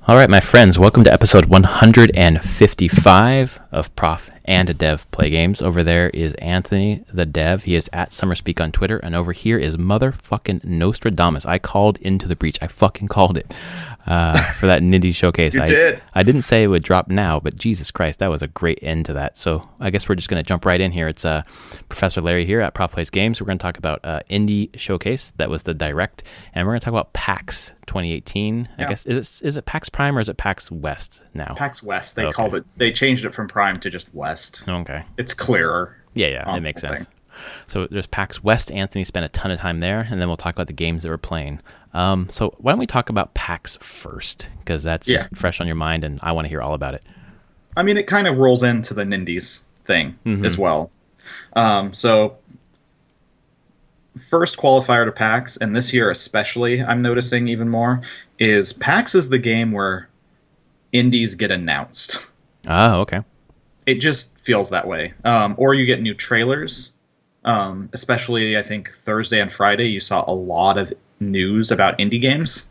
All right, my friends, welcome to episode 155 of Prof and Dev Play Games. Over there is Anthony, the dev. He is at SummerSpeak on Twitter. And over here is motherfucking Nostradamus. I called into the breach. I fucking called it for that Nindies showcase. You did. I didn't say it would drop now, but Jesus Christ, that was a great end to that. So I guess we're just going to jump right in here. It's Professor Larry here at Prof Plays Games. We're going to talk about Indie Showcase. That was the Direct. And we're going to talk about PAX 2018. Yeah. I guess is it PAX Prime or is it PAX West now? PAX West. They called it. They changed it from Prime to just West. Okay. It's clearer. Yeah, it makes sense. So there's PAX West. Anthony spent a ton of time there, and then we'll talk about the games that we're playing. So why don't we talk about PAX first? Because that's just fresh on your mind, and I want to hear all about it. I mean, it kind of rolls into the Nindies thing as well. So first qualifier to PAX, and this year especially, I'm noticing even more, is PAX is the game where indies get announced. Oh, okay. It just feels that way. Or you get new trailers. Especially, I think, Thursday and Friday, you saw a lot of news about indie games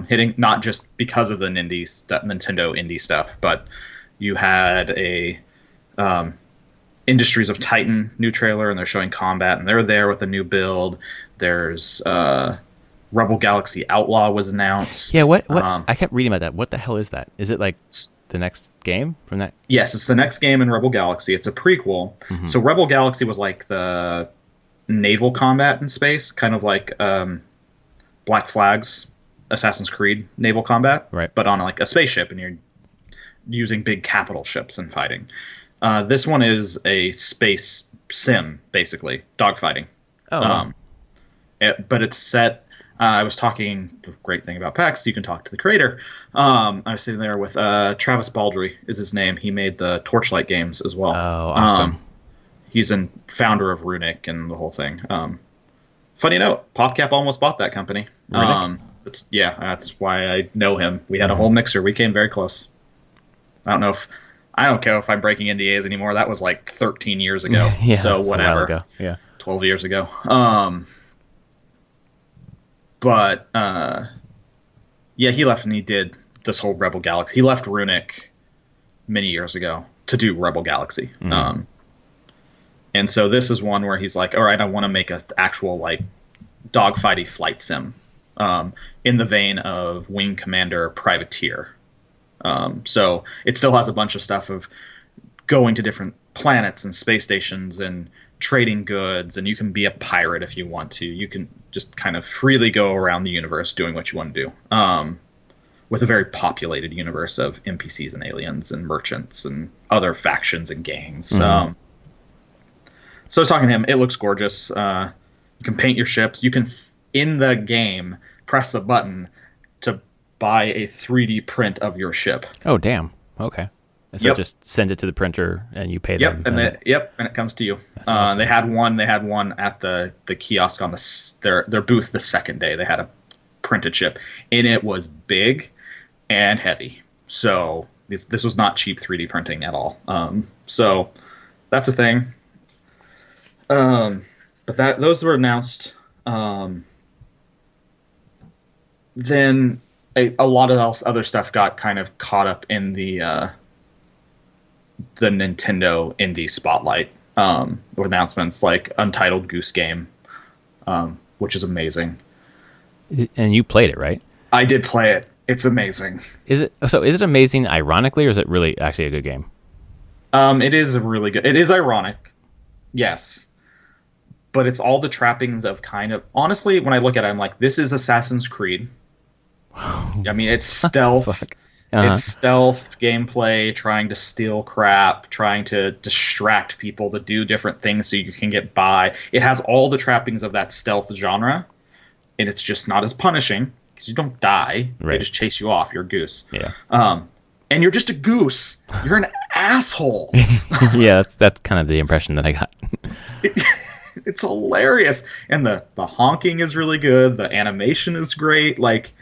hitting, not just because of the Nintendo indie stuff, but you had a Industries of Titan new trailer, and they're showing combat, and they're there with a new build. There's Rebel Galaxy Outlaw was announced. Yeah, what? I kept reading about that. What the hell is that? Is it like the next game from that? Yes, it's the next game in Rebel Galaxy. It's a prequel. So Rebel Galaxy was like the naval combat in space, kind of like Black Flag's Assassin's Creed naval combat, right? But on like a spaceship, and you're using big capital ships and fighting. This one is a space sim, basically dogfighting. Oh, but it's set. I was talking, the great thing about PAX, you can talk to the creator. I was sitting there with Travis Baldry is his name. He made the Torchlight games as well. Oh, awesome. He's a founder of Runic and the whole thing. Funny note, PopCap almost bought that company. That's why I know him. We had a whole mixer. We came very close. I don't care if I'm breaking NDAs anymore. That was like 13 years ago. Yeah, so whatever. A while ago. Yeah. 12 years ago. But he left and he did this whole Rebel Galaxy. He left Runic many years ago to do Rebel Galaxy. And so this is one where he's like, all right, I want to make an actual like dogfighty flight sim in the vein of Wing Commander Privateer. So it still has a bunch of stuff of going to different planets and space stations and trading goods, and you can be a pirate if you want to. You can just kind of freely go around the universe doing what you want to do, with a very populated universe of NPCs and aliens and merchants and other factions and gangs. So I was talking to him. It looks gorgeous. You can paint your ships. You can, in the game, press a button to buy a 3D print of your ship. Oh, damn. Okay. And so just send it to the printer and you pay them. And it comes to you. Awesome. They had one at the kiosk on their booth the second day. They had a printed ship, and it was big and heavy. So this was not cheap 3D printing at all. So that's a thing. But those were announced. Then a lot of other stuff got kind of caught up in the Nintendo indie spotlight with announcements like Untitled Goose Game, which is amazing. And you played it, right? I did play it. It's amazing. Is it amazing ironically, or is it really actually a good game? It is really good. It is ironic, yes. But it's all the trappings of kind of... Honestly, when I look at it, I'm like, this is Assassin's Creed. I mean, it's stealth. It's stealth gameplay, trying to steal crap, trying to distract people to do different things so you can get by. It has all the trappings of that stealth genre, and it's just not as punishing because you don't die. Right. They just chase you off. You're a goose. Yeah. And you're just a goose. You're an asshole. Yeah, that's kind of the impression that I got. It's hilarious. And the honking is really good. The animation is great. Like...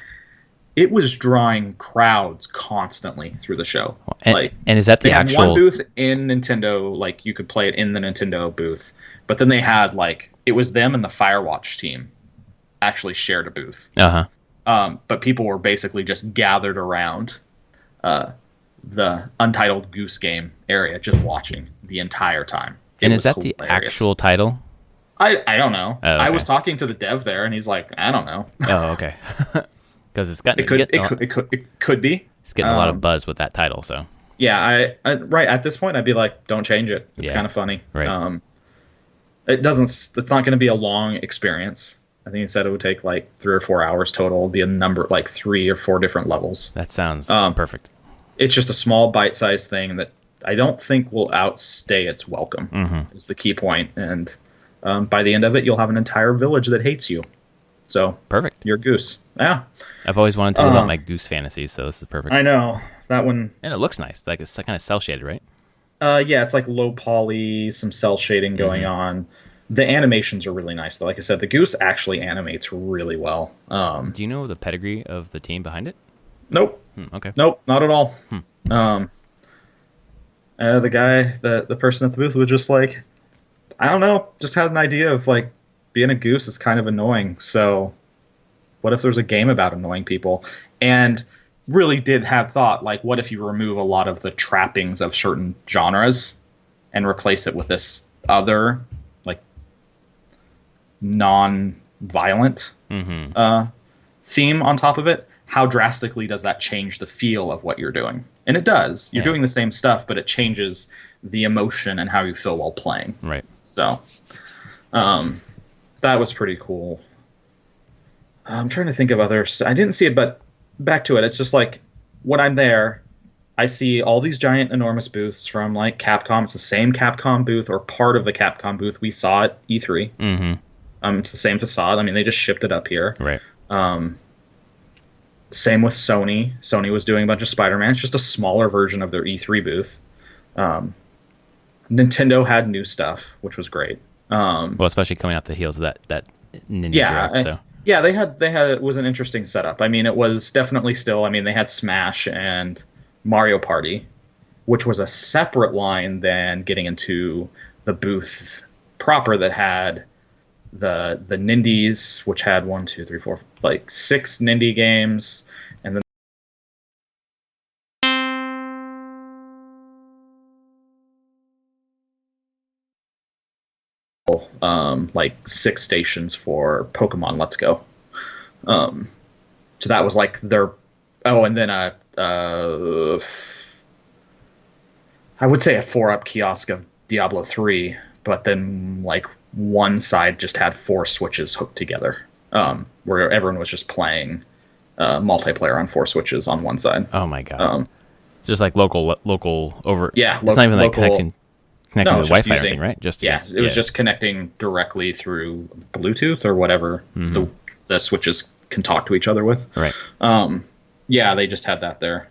It was drawing crowds constantly through the show. And is that the actual... They had one booth in Nintendo, like you could play it in the Nintendo booth. But then they had like, it was them and the Firewatch team actually shared a booth. But people were basically just gathered around the Untitled Goose Game area, just watching the entire time. And is that hilarious. The actual title? I don't know. Oh, okay. I was talking to the dev there, and he's like, I don't know. Oh, okay. Because it could be. It's getting a lot of buzz with that title, so. Yeah, I right at this point, I'd be like, don't change it. It's kind of funny. Right. It's not going to be a long experience. I think he said it would take like 3 or 4 hours total. It'll be a number like 3 or 4 different levels. That sounds perfect. It's just a small bite-sized thing that I don't think will outstay its welcome. Mm-hmm. Is the key point. And by the end of it, you'll have an entire village that hates you. So perfect. You're a goose. Yeah. I've always wanted to live out my goose fantasies, so this is perfect. I know that one. And it looks nice. Like it's kind of cell shaded, right? Yeah, it's like low poly, some cell shading going on. The animations are really nice, though. Like I said, the goose actually animates really well. Do you know the pedigree of the team behind it? Nope. Okay. Nope, not at all. The guy, the person at the booth was just like, I don't know, just had an idea of like being a goose is kind of annoying. So what if there's a game about annoying people? And really did have thought, like, what if you remove a lot of the trappings of certain genres and replace it with this other, like, non-violent theme on top of it? How drastically does that change the feel of what you're doing? And it does. You're doing the same stuff, but it changes the emotion and how you feel while playing. Right. So that was pretty cool. I'm trying to think of others. I didn't see it, but back to it. It's just like when I'm there, I see all these giant, enormous booths from like Capcom. It's the same Capcom booth or part of the Capcom booth we saw at E3. It's the same facade. I mean, they just shipped it up here. Right. Same with Sony. Sony was doing a bunch of Spider-Man. It's just a smaller version of their E3 booth. Nintendo had new stuff, which was great. Well, especially coming out the heels of that Nindies Direct. So. Yeah, they had it was an interesting setup. I mean, it was definitely still. I mean, they had Smash and Mario Party, which was a separate line than getting into the booth proper that had the Nindies, which had 1, 2, 3, 4, like 6 Nindie games, and then like 6 stations for Pokemon Let's Go. So that was like their and then I would say a 4-up kiosk of Diablo 3, but then like one side just had 4 switches hooked together, where everyone was just playing multiplayer on 4 switches on one side. Oh my god! It's just like local over. Yeah, it's not even like connecting to Wi-Fi or anything, right? It was just connecting directly through Bluetooth or whatever the switches can talk to each other with. Right. Yeah, they just had that there.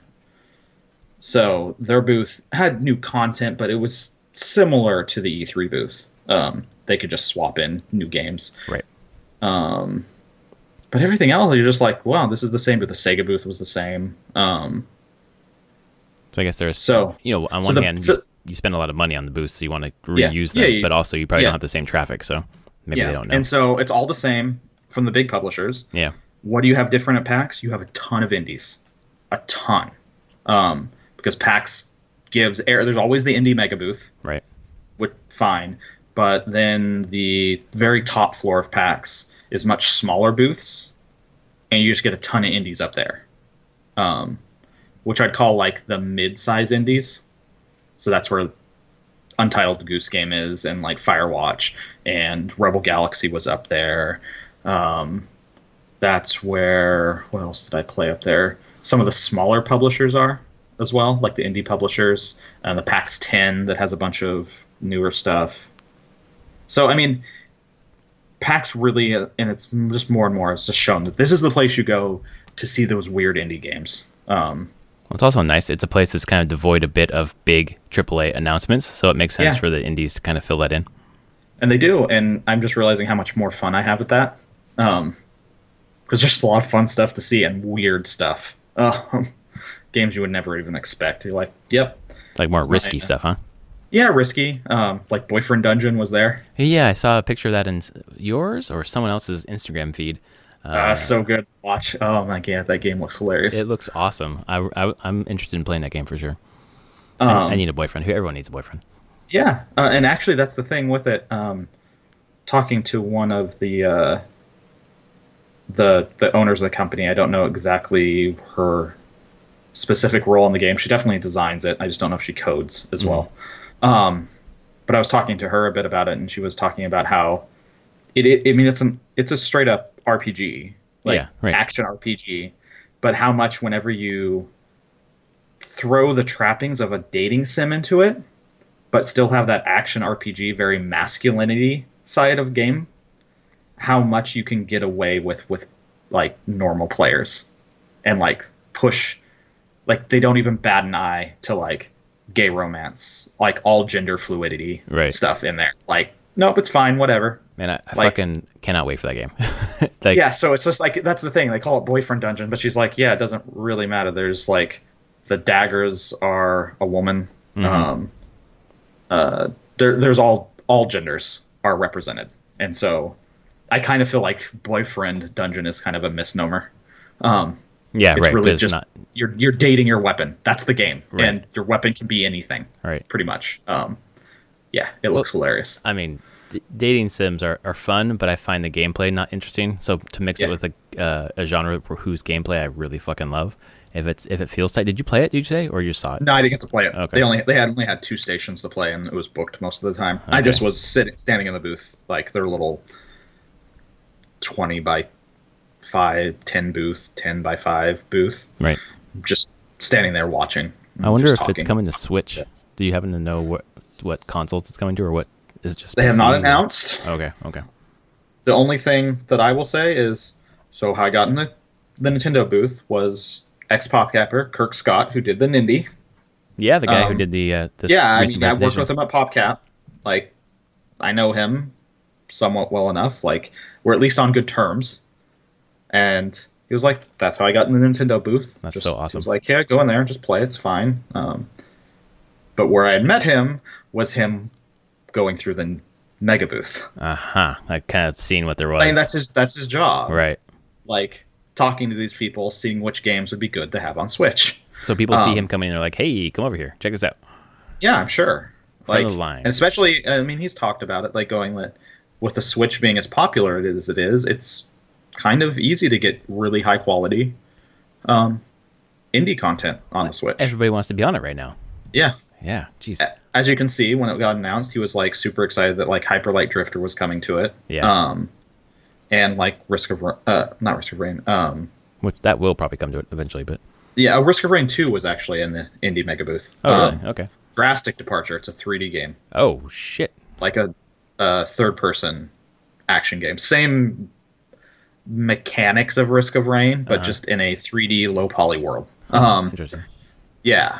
So their booth had new content, but it was similar to the E3 booth. They could just swap in new games. Right. But everything else, you're just like, wow, this is the same. But the Sega booth was the same. So I guess there's, on one hand, you spend a lot of money on the booth, so you want to reuse them, but also you probably don't have the same traffic, so maybe they don't know. And so it's all the same from the big publishers. Yeah. What do you have different at PAX? You have a ton of indies. A ton. Because PAX gives air. There's always the indie mega booth. Right. Which, fine. But then the very top floor of PAX is much smaller booths, and you just get a ton of indies up there. Which I'd call like the mid-size indies. So that's where Untitled Goose Game is, and like Firewatch and Rebel Galaxy was up there. That's where, what else did I play up there? Some of the smaller publishers are as well, like the indie publishers, and the PAX 10 that has a bunch of newer stuff. So, I mean, PAX really, and it's just more and more, it's just shown that this is the place you go to see those weird indie games. Well, it's also nice. It's a place that's kind of devoid a bit of big AAA announcements, so it makes sense for the indies to kind of fill that in. And they do, and I'm just realizing how much more fun I have with that. Because there's a lot of fun stuff to see and weird stuff. Games you would never even expect. You're like, yep. Like more risky stuff, huh? Yeah, risky. Like Boyfriend Dungeon was there. Yeah, I saw a picture of that in yours or someone else's Instagram feed. So good to watch. Oh my god, that game looks hilarious. It looks awesome. I'm interested in playing that game for sure. I Um, need a boyfriend. Everyone needs a boyfriend. yeah, and actually, that's the thing with it. Talking to one of the owners of the company, I don't know exactly her specific role in the game. She definitely designs it. I just don't know if she codes as well. Um, but I was talking to her a bit about it, and she was talking about how I mean, it's a straight up RPG, like Yeah, right. action RPG, but how much whenever you throw the trappings of a dating sim into it, but still have that action RPG, very masculinity side of game, how much you can get away with like normal players and like push, like they don't even bat an eye to like gay romance, like all gender fluidity Right. stuff in there. Like, nope, it's fine, whatever. Man, I Like- fucking cannot wait for that game. Like, Yeah, so it's just like that's the thing. They call it boyfriend dungeon, but she's like, yeah, it doesn't really matter. There's like the daggers are a woman. There's all genders are represented, and so I kind of feel like boyfriend dungeon is kind of a misnomer. yeah, It's right. really but it's just not you're dating your weapon. That's the game, Right. and your weapon can be anything, right. pretty much. Yeah, it looks hilarious. I mean, dating sims are fun, but I find the gameplay not interesting. So to mix it Yeah. with a genre whose gameplay I really fucking love, if it feels tight. Did you play it? Did you say, or you just saw it? No, I didn't get to play it. Okay. They only had 2 stations to play, and it was booked most of the time. I Okay. just was standing in the booth, like their little 20 by 5, 10 booth, 10 by 5 booth, Right. just standing there watching. I wonder just if it's talking. coming to Switch. Do you happen to know what consoles it's coming to, or what is it just? They have PC? not announced. Okay. Okay. The only thing that I will say is, so how I got in the Nintendo booth was ex-PopCapper Kirk Scott, who did the Nindy. Yeah, the guy who did the this Yeah, I recent mean, I worked presentation. with him at PopCap. Like, I know him somewhat well enough. Like, we're at least on good terms. And he was like, "That's how I got in the Nintendo booth." That's so awesome. He was like, "Yeah, go in there and just play. It's fine." But where I had met him was him going through the Mega booth. I kind of seen what there was. I mean, that's his job. right. Like talking to these people, seeing which games would be good to have on Switch. So people see him coming in, they're like, "Hey, come over here, check this out." Yeah, I'm sure. Front Like, of the line. and especially, I mean, he's talked about it, like going that with the Switch being as popular as it is, it's kind of easy to get really high quality indie content on the Switch. Everybody wants to be on it right now. Yeah. Yeah, jeez. As you can see, when it got announced, he was like super excited that like Hyper Light Drifter was coming to it. Yeah. And like not Risk of Rain. Which that will probably come to it eventually, but Yeah, Risk of Rain 2 was actually in the Indie Mega Booth. really? Okay. Drastic departure. It's a 3D game, Oh shit. like a third-person action game. Same mechanics of Risk of Rain, but just in a 3D low poly world. Interesting. Yeah.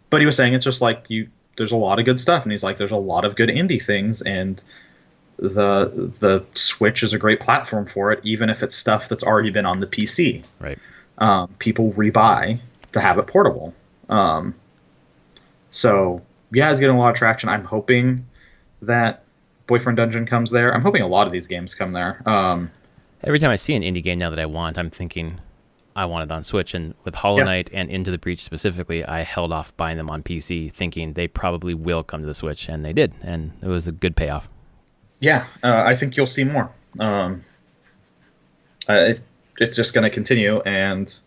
But he was saying it's just like there's a lot of good stuff, and he's like, there's a lot of good indie things, and the Switch is a great platform for it, even if it's stuff that's already been on the PC. Right. People rebuy to have it portable. So yeah, it's getting a lot of traction. I'm hoping that Boyfriend Dungeon comes there. I'm hoping a lot of these games come there. Every time I see an indie game now that I want, I'm thinking I want it on Switch. And with Hollow Yeah. Knight and Into the Breach specifically, I held off buying them on PC, thinking they probably will come to the Switch, and they did, and it was a good payoff. Yeah, I think you'll see more. It's just going to continue, and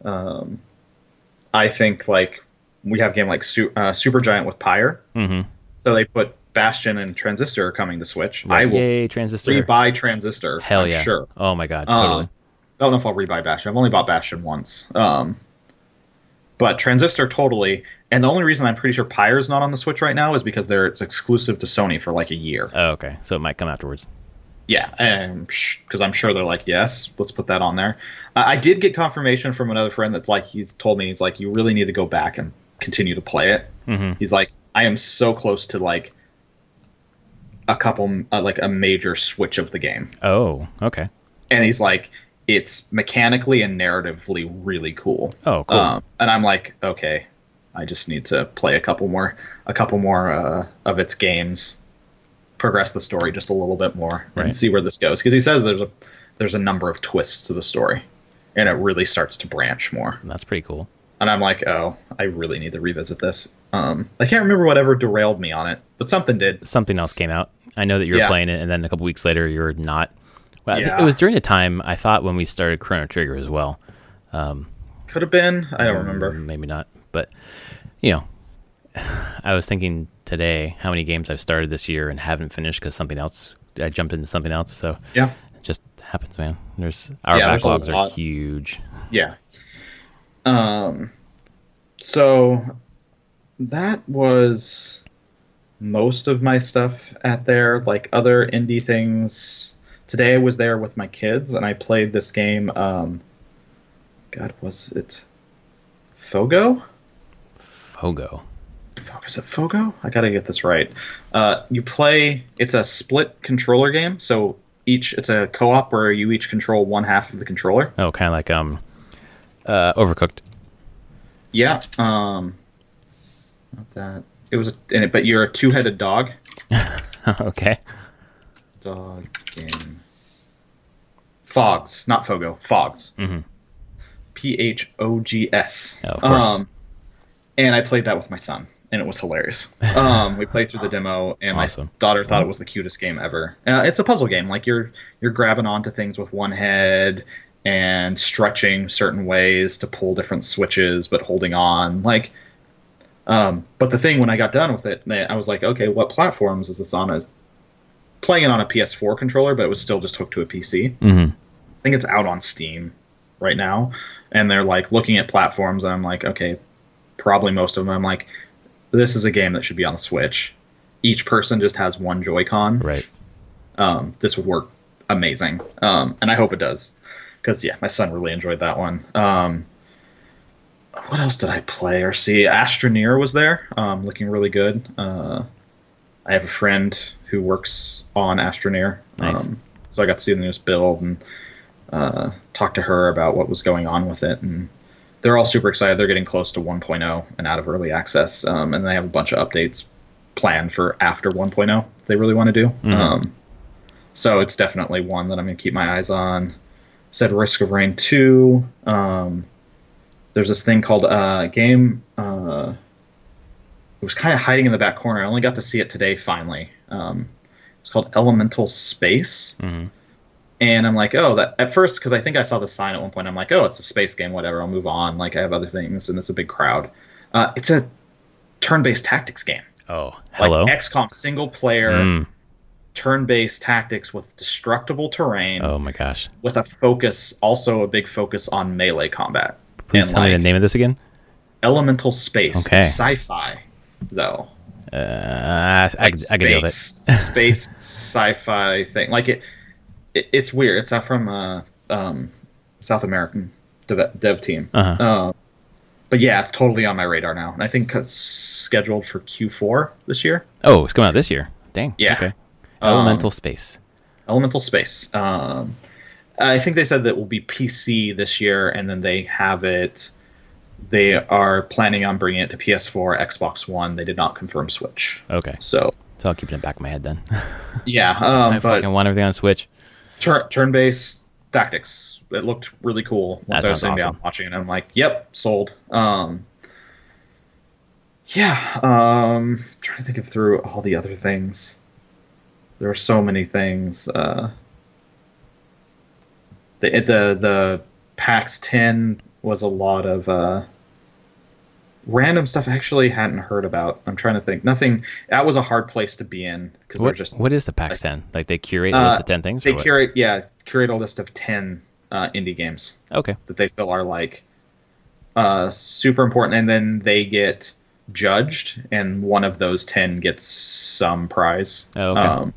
I think like we have a game like Supergiant with Pyre. Mm-hmm. So they put Bastion and Transistor coming to Switch. I will Yay, Transistor. rebuy Transistor. Hell I'm yeah. sure. Oh my god, totally. I don't know if I'll rebuy Bastion. I've only bought Bastion once. But Transistor totally. And the only reason I'm pretty sure Pyre's not on the Switch right now is because it's exclusive to Sony for like a year. Oh, okay. So it might come afterwards. Yeah, and because I'm sure they're like, yes, let's put that on there. I did get confirmation from another friend that's like, he's told me, he's like, you really need to go back and continue to play it. Mm-hmm. He's like, I am so close to like a couple, like a major switch of the game. Oh, okay. And he's like, it's mechanically and narratively really cool. Oh, cool. And I'm like, okay, I just need to play a couple more of its games progress the story just a little bit more and Right. see where this goes, because he says there's a number of twists to the story, and it really starts to branch more. That's pretty cool. And I'm like, oh, I really need to revisit this. I can't remember whatever derailed me on it, but something did. Something else came out. I know that you were Yeah. playing it, and then a couple weeks later, you're not. Well, I think Yeah. it was during the time, I thought, when we started Chrono Trigger as well. Could have been. I don't remember. Maybe not. But, I was thinking today how many games I've started this year and haven't finished because I jumped into something else. So Yeah. it just happens, man. Our Yeah, there's a backlogs are lot. huge. Yeah. So that was most of my stuff at there. Like other indie things. Today I was there with my kids and I played this game. God, was it Fogo? Fogo. Is it Fogo? I gotta get this right. It's a split controller game. So it's a co-op where you each control one half of the controller. Oh, kind of like Overcooked. Yeah. Not that. It was in it, but you're a two-headed dog. Okay. Dog game. Fogs, not Fogo. Fogs. Mhm. Phogs. Oh, of course. And I played that with my son, and it was hilarious. We played through the demo, and Awesome. my daughter thought it was the cutest game ever. It's a puzzle game. Like you're grabbing onto things with one head and stretching certain ways to pull different switches, but holding on. Like, but the thing when I got done with it, I was like, okay, what platforms is this on? I was playing it on a PS4 controller, but it was still just hooked to a PC. Mm-hmm. I think it's out on Steam right now, and they're like looking at platforms, and I'm like, okay, probably most of them. I'm like, this is a game that should be on the Switch. Each person just has one Joy-Con. Right. This would work amazing, and I hope it does, because yeah, my son really enjoyed that one. What else did I play or see? Astroneer was there, looking really good. I have a friend who works on Astroneer, Nice. so I got to see the newest build and talk to her about what was going on with it, and they're all super excited. They're getting close to 1.0 and out of early access, and they have a bunch of updates planned for after 1.0 they really want to do. Mhm. So it's definitely one that I'm going to keep my eyes on. Said Risk of Rain 2. There's this thing called game. It was kind of hiding in the back corner. I only got to see it today finally. It's called Elemental Space. Mm-hmm. And I'm like, oh, that at first, because I think I saw the sign at one point. I'm like, oh, it's a space game, whatever. I'll move on. Like I have other things, and it's a big crowd. It's a turn-based tactics game. Oh, hello. Like XCOM single player turn-based tactics with destructible terrain. Oh my gosh. With a big focus on melee combat. Please And, tell me the like, name of this again. Elemental Space. Okay. It's sci-fi, though. I can deal with it. Space sci-fi thing. Like it's weird. It's not from South American dev team. Uh-huh. But yeah, it's totally on my radar now. And I think it's scheduled for Q4 this year. Oh, it's coming out this year. Dang. Yeah. Okay. Elemental Space. Elemental Space. I think they said that will be PC this year, and then they are planning on bringing it to PS4, Xbox One. They did not confirm Switch. Okay. So I'll keep it in the back of my head then. yeah, I but fucking want everything on Switch. turn-based tactics. It looked really cool once That I was sounds sitting down awesome. watching it. I'm like, yep, sold. Trying to think of through all the other things. There are so many things. The PAX 10 was a lot of random stuff I actually hadn't heard about. I'm trying to think. Nothing. That was a hard place to be in because they're just. What is the PAX 10? Like they curate a list of 10 things? Or They what? curate a list of 10 indie games Okay. that they feel are like super important, and then they get judged, and one of those 10 gets some prize. Oh, okay.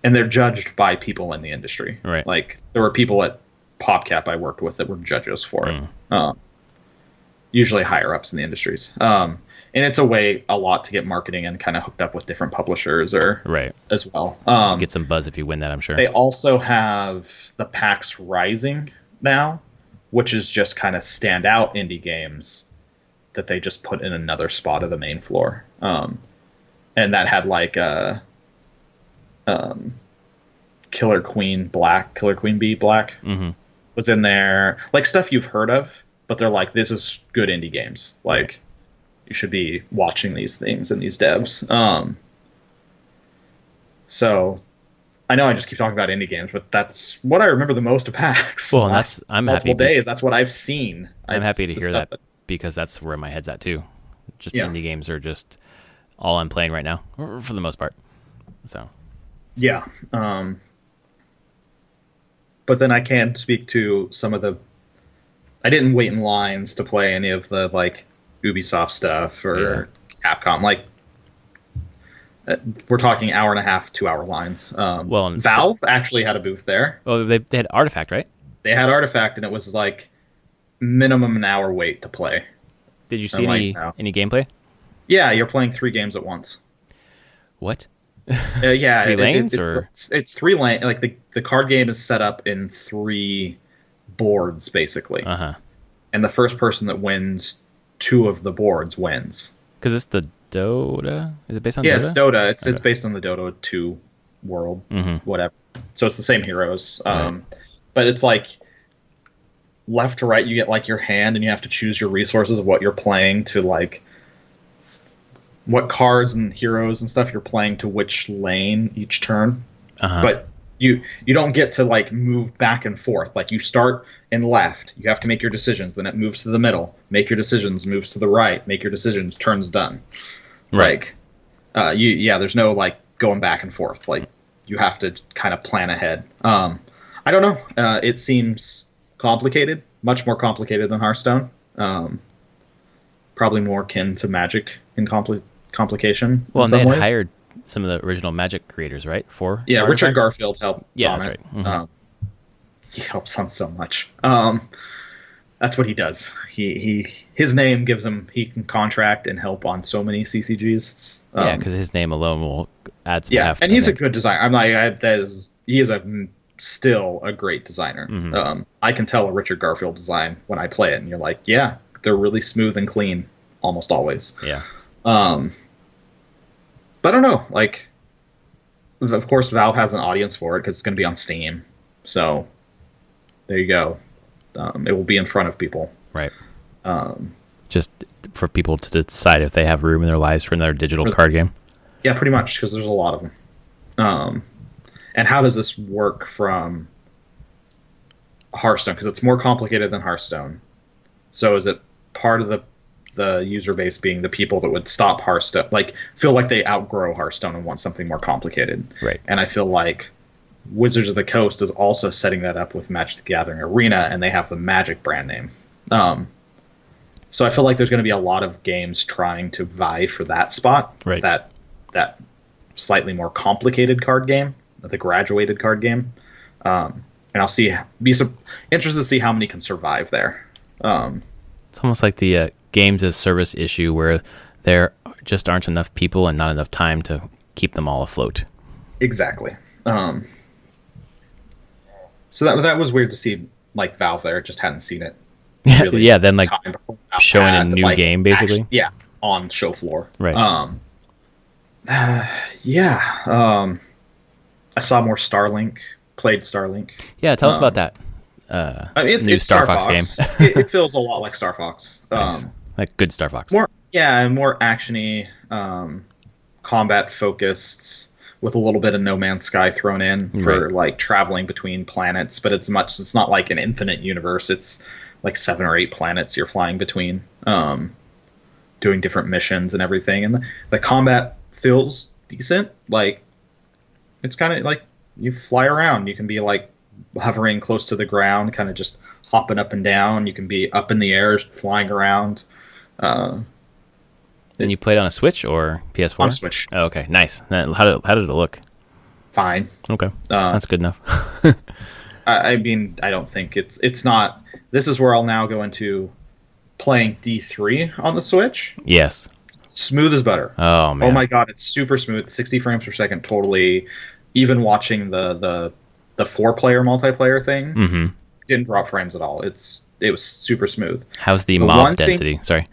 And they're judged by people in the industry. Right. Like there were people at PopCap I worked with that were judges for it. Usually higher ups in the industries. And it's a lot to get marketing and kind of hooked up with different publishers Right. as well. Get some buzz if you win that, I'm sure. They also have the PAX Rising now, which is just kind of standout indie games that they just put in another spot of the main floor. And that had like Killer Queen Bee Black was in there. Like stuff you've heard of, but they're like, this is good indie games. Like, you should be watching these things and these devs. So I know I just keep talking about indie games, but that's what I remember the most of PAX. Well, and I'm happy. Days. That's what I've seen. I'm happy to hear that because that's where my head's at too. Just indie games are just all I'm playing right now, for the most part. So. Yeah. But then I can speak to some of the. I didn't wait in lines to play any of the like Ubisoft stuff or Capcom. Like, we're talking 1.5, 2 hour lines. Well, Valve actually had a booth there. Oh, they had Artifact, right? They had Artifact, and it was like minimum an hour wait to play. Did you see any gameplay? Yeah, you're playing 3 games at once. What? Yeah, 3 lanes or it's 3 lane. Like the card game is set up in 3 boards basically. And the first person that wins 2 of the boards wins. Because it's the Dota? Is it based on Dota? Yeah, it's Dota. It's based on the Dota 2 world, whatever. So it's the same heroes. But it's like left to right, you get like your hand, and you have to choose your resources of what you're playing to like what cards and heroes and stuff you're playing to which lane each turn. But you don't get to like move back and forth. Like you start in left, you have to make your decisions, then it moves to the middle, make your decisions, moves to the right, make your decisions, turn's done. Right. Like, there's no like going back and forth. Like you have to kind of plan ahead. I don't know. It seems complicated, much more complicated than Hearthstone. Probably more akin to Magic in complication. Well, and they had hired some of the original Magic creators, right? Richard Garfield helped. Yeah, that's right. He helps on so much. That's what he does. His name gives him. He can contract and help on so many CCGs. Because his name alone will add some. Yeah, and he's a good designer. I'm like, he is still a great designer. I can tell a Richard Garfield design when I play it, and you're like, yeah, they're really smooth and clean almost always. Yeah. But I don't know. Like, of course, Valve has an audience for it because it's going to be on Steam. So there you go. It will be in front of people. Right. Just for people to decide if they have room in their lives for another digital card game. Yeah, pretty much, because there's a lot of them. And how does this work from Hearthstone? Because it's more complicated than Hearthstone. So is it part of the user base being the people that would stop Hearthstone, like feel like they outgrow Hearthstone and want something more complicated? Right. And I feel like Wizards of the Coast is also setting that up with Magic the Gathering Arena, and they have the Magic brand name. So I feel like there's going to be a lot of games trying to vie for that spot, right? That slightly more complicated card game, the graduated card game. And I'll be interested to see how many can survive there. It's almost like the games as service issue where there just aren't enough people and not enough time to keep them all afloat. Exactly. So that was weird to see, like Valve there. Just hadn't seen it. Really then like showing a new game basically. On show floor. Right. I saw more Starlink. Played Starlink. Yeah, tell us about that. It's new Star Fox game. it feels a lot like Star Fox. Nice. Like good Star Fox. More actiony, combat focused, with a little bit of No Man's Sky thrown in for like traveling between planets. But it's not like an infinite universe. It's like 7 or 8 planets you're flying between, doing different missions and everything. And the combat feels decent. Like it's kind of like you fly around. You can be like hovering close to the ground, kind of just hopping up and down. You can be up in the air, flying around. And you played on a Switch or PS4? On a Switch. Oh, okay, nice. How did it look? Fine. Okay, that's good enough. I mean, I don't think it's not. This is where I'll now go into playing D3 on the Switch. Yes. Smooth as butter. Oh man. Oh my god, it's super smooth. 60 frames per second, totally. Even watching the 4-player multiplayer thing, didn't drop frames at all. It was super smooth. How's the mob density? Sorry.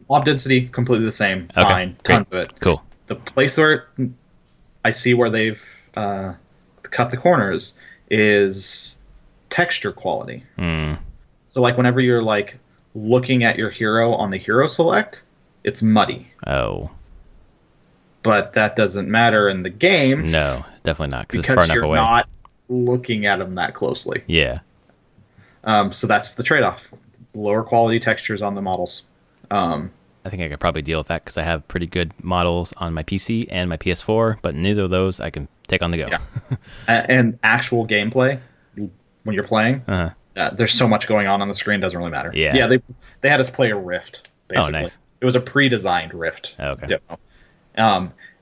Mob density completely the same. Fine. Okay, Tons of it. Cool. The place where I see where they've cut the corners is texture quality. Mm. So like whenever you're like looking at your hero on the hero select, it's muddy. Oh. But that doesn't matter in the game. No, definitely not, because it's because far enough you're away. not looking at them that closely. Yeah. So that's the trade-off. Lower quality textures on the models. I think I could probably deal with that because I have pretty good models on my PC and my PS4, but neither of those I can take on the go. Yeah. And actual gameplay, when you're playing, there's so much going on the screen, doesn't really matter. Yeah. Yeah, they had us play a Rift, basically. Oh, nice. It was a pre-designed Rift Okay. demo.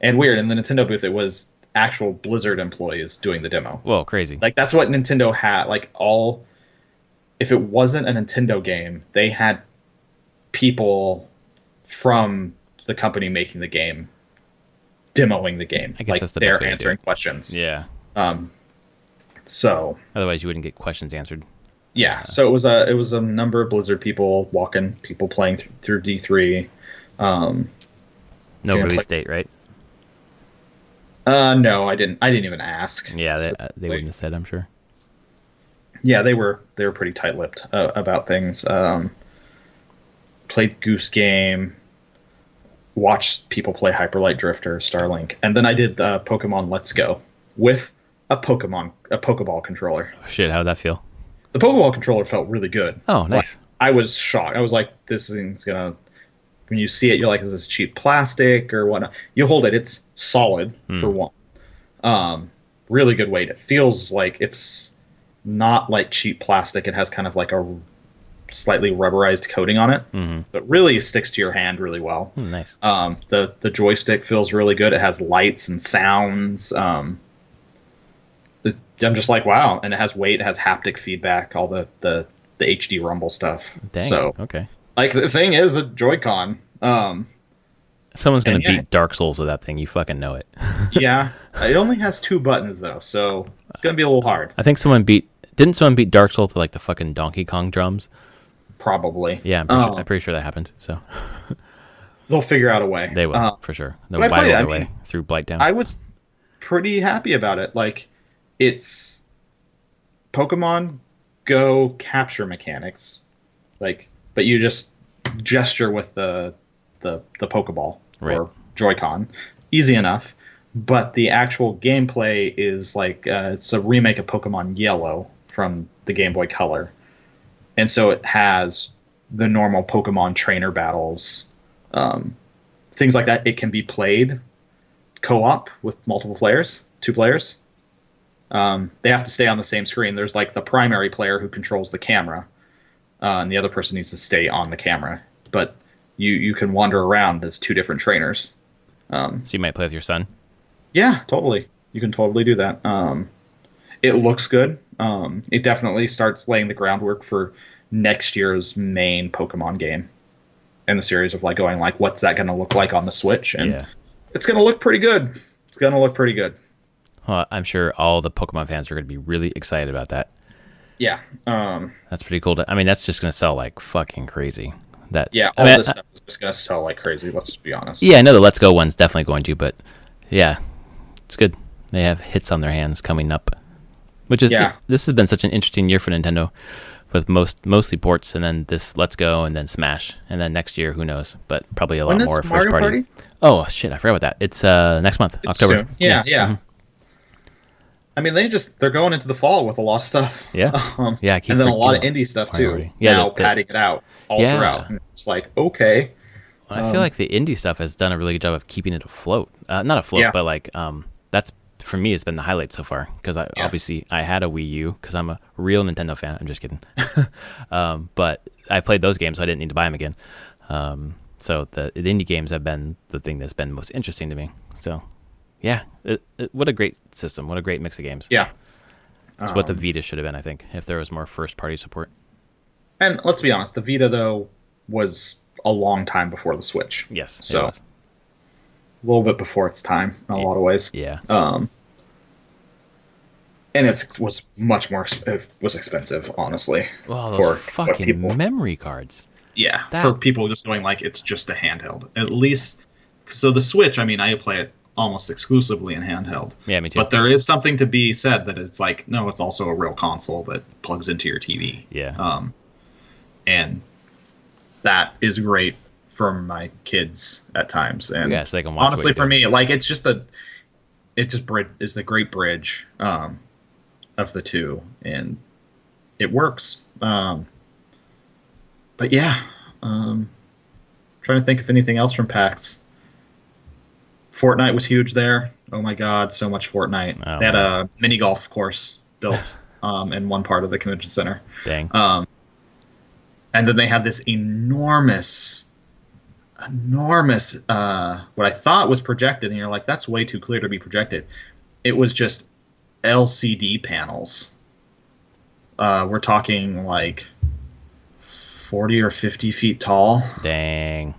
And weird, in the Nintendo booth, it was actual Blizzard employees doing the demo. Whoa, crazy. Like, that's what Nintendo had. Like, if it wasn't a Nintendo game, they had people from the company making the game demoing the game. I guess like, that's the best way they're to answering do it. questions. Yeah. So Otherwise, you wouldn't get questions answered. yeah, so it was a number of Blizzard people walking, people playing through D3. No release date, right? No, I didn't even ask. Yeah, they wouldn't have said, I'm sure. Yeah, they were pretty tight-lipped about things. Played Goose Game, watched people play Hyperlight Drifter, Starlink, and then I did Pokemon Let's Go with a Pokeball controller. Oh, shit, how'd that feel? The Pokeball controller felt really good. Oh, nice. Like, I was shocked. I was like, this thing's gonna. When you see it, you're like, is this cheap plastic or whatnot? You hold it, it's solid for one. Really good weight. It feels like it's not like cheap plastic. It has kind of like a slightly rubberized coating on it, so it really sticks to your hand really well. Nice. The joystick feels really good. It has lights and sounds. I'm just like, wow, and it has weight. It has haptic feedback. All the HD rumble stuff. Dang. So Okay. like the thing is a Joy-Con. Someone's gonna beat Dark Souls with that thing. You fucking know it. Yeah, it only has 2 buttons though, so it's gonna be a little hard. I think didn't someone beat Dark Souls with like the fucking Donkey Kong drums? Probably. Yeah, I'm pretty sure that happened. So they'll figure out a way. they will for sure. They'll but I played wile it. their way through Blighttown. I was pretty happy about it. Like, it's Pokemon Go capture mechanics, like, but you just gesture with the Pokeball or Joy-Con, easy enough. But the actual gameplay is like it's a remake of Pokemon Yellow from the Game Boy Color, and so it has the normal Pokemon trainer battles, things like that. It can be played co-op with multiple players, 2 players. They have to stay on the same screen. There's like the primary player who controls the camera, and the other person needs to stay on the camera. But you can wander around as 2 different trainers. So you might play with your son? Yeah, totally. You can totally do that. It looks good. It definitely starts laying the groundwork for next year's main Pokemon game in the series of like going like, what's that going to look like on the Switch? And it's going to look pretty good. It's going to look pretty good. Well, I'm sure all the Pokemon fans are going to be really excited about that. Yeah. That's pretty cool. I mean, that's just going to sell like fucking crazy. All this stuff is just going to sell like crazy. Let's just be honest. Yeah, I know the Let's Go one's definitely going to, but yeah, it's good. They have hits on their hands coming up, which is this has been such an interesting year for Nintendo, with mostly ports, and then this Let's Go, and then Smash, and then next year, who knows? But probably a lot more first party. Oh shit, I forgot about that. It's next month, October. Soon. Yeah. Mm-hmm. I mean, they're going into the fall with a lot of stuff. Yeah, and then a lot of indie stuff too. Yeah, now padding it out all throughout. And it's like, okay. Well, I feel like the indie stuff has done a really good job of keeping it afloat. Not afloat, but like that's for me. It's been the highlight so far because obviously I had a Wii U because I'm a real Nintendo fan. I'm just kidding. But I played those games, so I didn't need to buy them again. So the indie games have been the thing that's been most interesting to me. So. Yeah, what a great system. What a great mix of games. Yeah. It's what the Vita should have been, I think, if there was more first-party support. And let's be honest, the Vita, though, was a long time before the Switch. Yes. So, a little bit before its time in a lot of ways. Yeah. And it was much more expensive, honestly. Well, those fucking memory cards. Yeah, for people just going like, it's just a handheld. At least, so the Switch, I mean, I play it almost exclusively in handheld. Yeah, me too. But there is something to be said that it's like, no, it's also a real console that plugs into your TV. Yeah. And that is great for my kids at times. And yeah, so they can watch honestly, for me, like it's just is the great bridge of the two, and it works. But yeah, trying to think of anything else from PAX. Fortnite was huge there. Oh my god, so much Fortnite. They had a mini golf course built in one part of the convention center. Dang. And then they had this enormous what I thought was projected, and you're like, that's way too clear to be projected. It was just LCD panels. We're talking like 40 or 50 feet tall. Dang.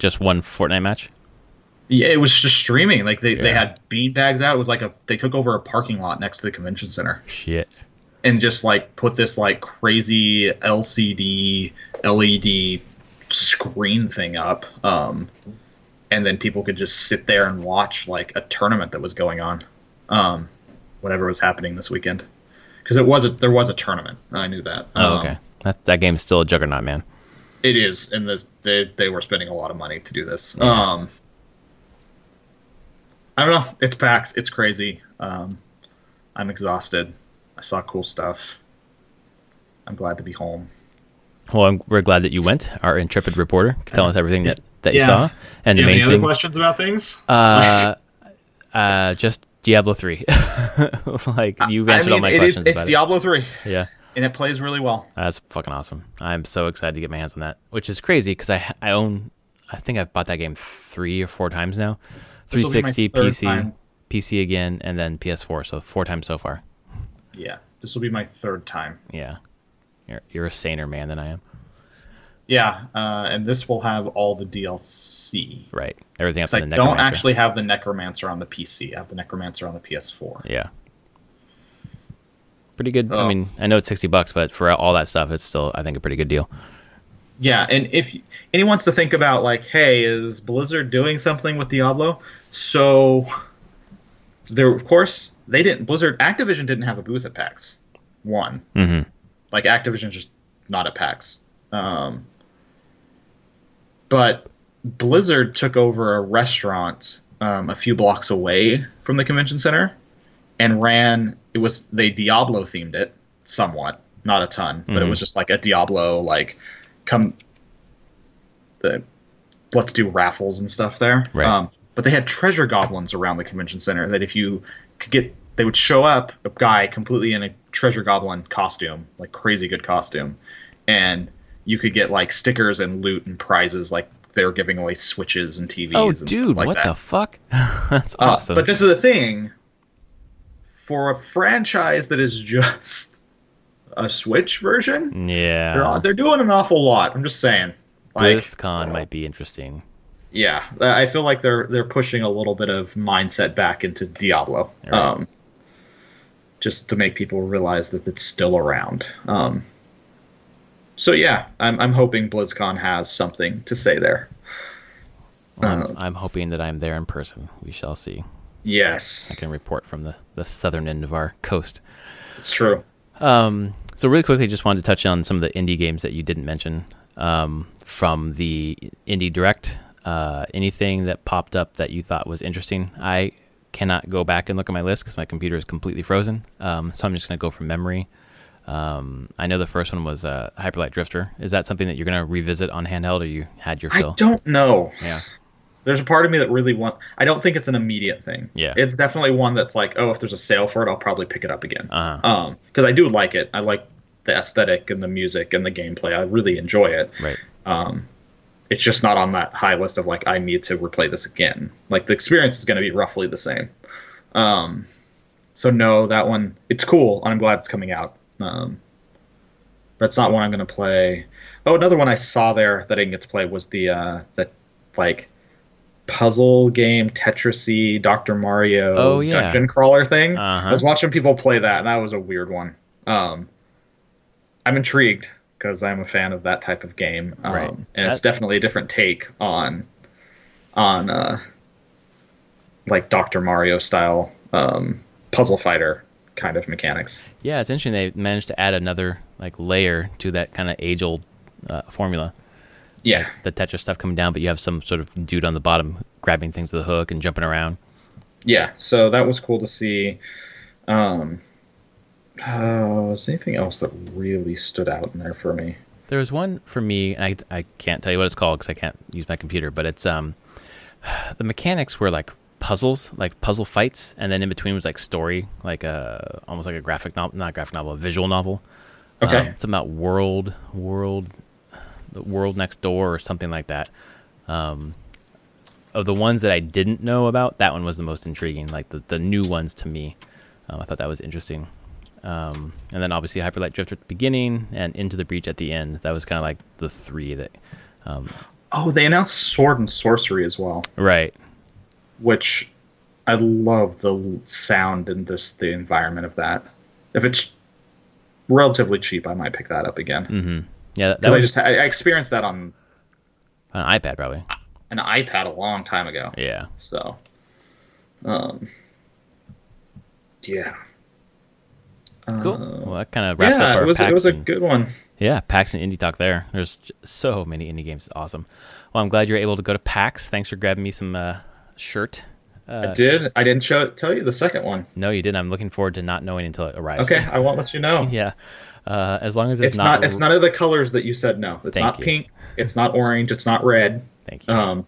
Just one Fortnite match? Yeah, it was just streaming. Like they had bean bags out. It was like they took over a parking lot next to the convention center. Shit. And just like put this like crazy LCD LED screen thing up. And then people could just sit there and watch like a tournament that was going on. Whatever was happening this weekend. Because there was a tournament. I knew that. Oh, okay. That game is still a juggernaut, man. It is, and they were spending a lot of money to do this. Yeah. I don't know. It's PAX. It's crazy. I'm exhausted. I saw cool stuff. I'm glad to be home. Well, we're glad that you went. Our intrepid reporter could tell us everything that you saw. And do you the have main any thing, other questions about things? just Diablo 3. Like you answered all my questions. It's Diablo 3. Yeah. And it plays really well. That's fucking awesome. I'm so excited to get my hands on that, which is crazy because I think I've bought that game 3 or 4 times now. 360, PC again, and then PS4. So 4 times so far. Yeah, this will be my 3rd time. Yeah, you're a saner man than I am. Yeah, and this will have all the DLC. Right, everything up in the Necromancer. I don't actually have the Necromancer on the PC. I have the Necromancer on the PS4. Yeah. Pretty good. I mean, I know it's $60, but for all that stuff, it's still, I think, a pretty good deal. Yeah, and if anyone wants to think about, like, hey, is Blizzard doing something with Diablo? So there, of course, Activision didn't have a booth at PAX 1. Mm-hmm. Like, Activision's just not at PAX. But Blizzard took over a restaurant a few blocks away from the convention center and they Diablo themed it somewhat, not a ton, but it was just like a Diablo, like, let's do raffles and stuff there. Right. But they had treasure goblins around the convention center that if you could get, they would show up, a guy completely in a treasure goblin costume, like crazy good costume, and you could get like stickers and loot and prizes, like they're giving away Switches and TVs. Oh, and dude, stuff like what that. the fuck? That's awesome. But this is the thing. For a franchise that is just a Switch version, yeah, they're doing an awful lot. I'm just saying. Like, BlizzCon might be interesting. Yeah, I feel like they're pushing a little bit of mindset back into Diablo, Right. just to make people realize that it's still around. So yeah, I'm hoping BlizzCon has something to say there. Well, I'm hoping that I'm there in person. We shall see. Yes, I can report from the southern end of our coast. it's true. So really quickly, just wanted to touch on some of the indie games that you didn't mention from the Indie Direct. Anything that popped up that you thought was interesting? I cannot go back and look at my list because my computer is completely frozen. So I'm just going to go from memory. I know the first one was Hyperlight Drifter. Is that something that you're going to revisit on handheld, or you had your fill? I don't know. Yeah. There's a part of me that really I don't think it's an immediate thing. Yeah. It's definitely one that's like, oh, if there's a sale for it, I'll probably pick it up again. Uh-huh. Because I do like it. I like the aesthetic and the music and the gameplay. I really enjoy it. Right. It's just not on that high list of like, I need to replay this again. Like, the experience is going to be roughly the same. So no, that one, it's cool, and I'm glad it's coming out. That's not one I'm going to play. Oh, another one I saw there that I didn't get to play was the like puzzle game, Tetris-y, Dr. Mario dungeon crawler thing. Uh-huh. I was watching people play that, and that was a weird one. I'm intrigued because I'm a fan of that type of game, and it's definitely a different take on the like Dr. Mario style puzzle fighter kind of mechanics. Yeah, it's interesting. They managed to add another like layer to that kind of age-old formula. Yeah, Like the Tetris stuff coming down, but you have some sort of dude on the bottom grabbing things with the hook and jumping around. yeah. So that was cool to see. Was anything else that really stood out in there for me? There was one for me, and I can't tell you what it's called because I can't use my computer, but it's the mechanics were like puzzles, like puzzle fights, and then in between was like story, like almost like a graphic novel, not graphic novel, a visual novel. Okay. It's about the world next door or something like that. Of the ones that I didn't know about, that one was the most intriguing, like the new ones to me. I thought that was interesting. And then obviously Hyperlight Drifter at the beginning and Into the Breach at the end. That was kind of like the three that... They announced Sword and Sorcery as well. Right. Which I love the sound and just the environment of that. If it's relatively cheap, I might pick that up again. Mm-hmm. Yeah, because I experienced that on an iPad probably. An iPad a long time ago. Yeah. So, yeah. Cool. Well, that kind of wraps up our PAX. It was a good one. Yeah, PAX and Indie Talk there. There's so many indie games. It's awesome. Well, I'm glad you're able to go to PAX. Thanks for grabbing me some shirt. I did. I didn't tell you the second one. No, you didn't. I'm looking forward to not knowing until it arrives. Okay, I won't let you know. Yeah. As long as it's not none of the colors that you said no. It's not pink. It's not orange. It's not red. Thank you.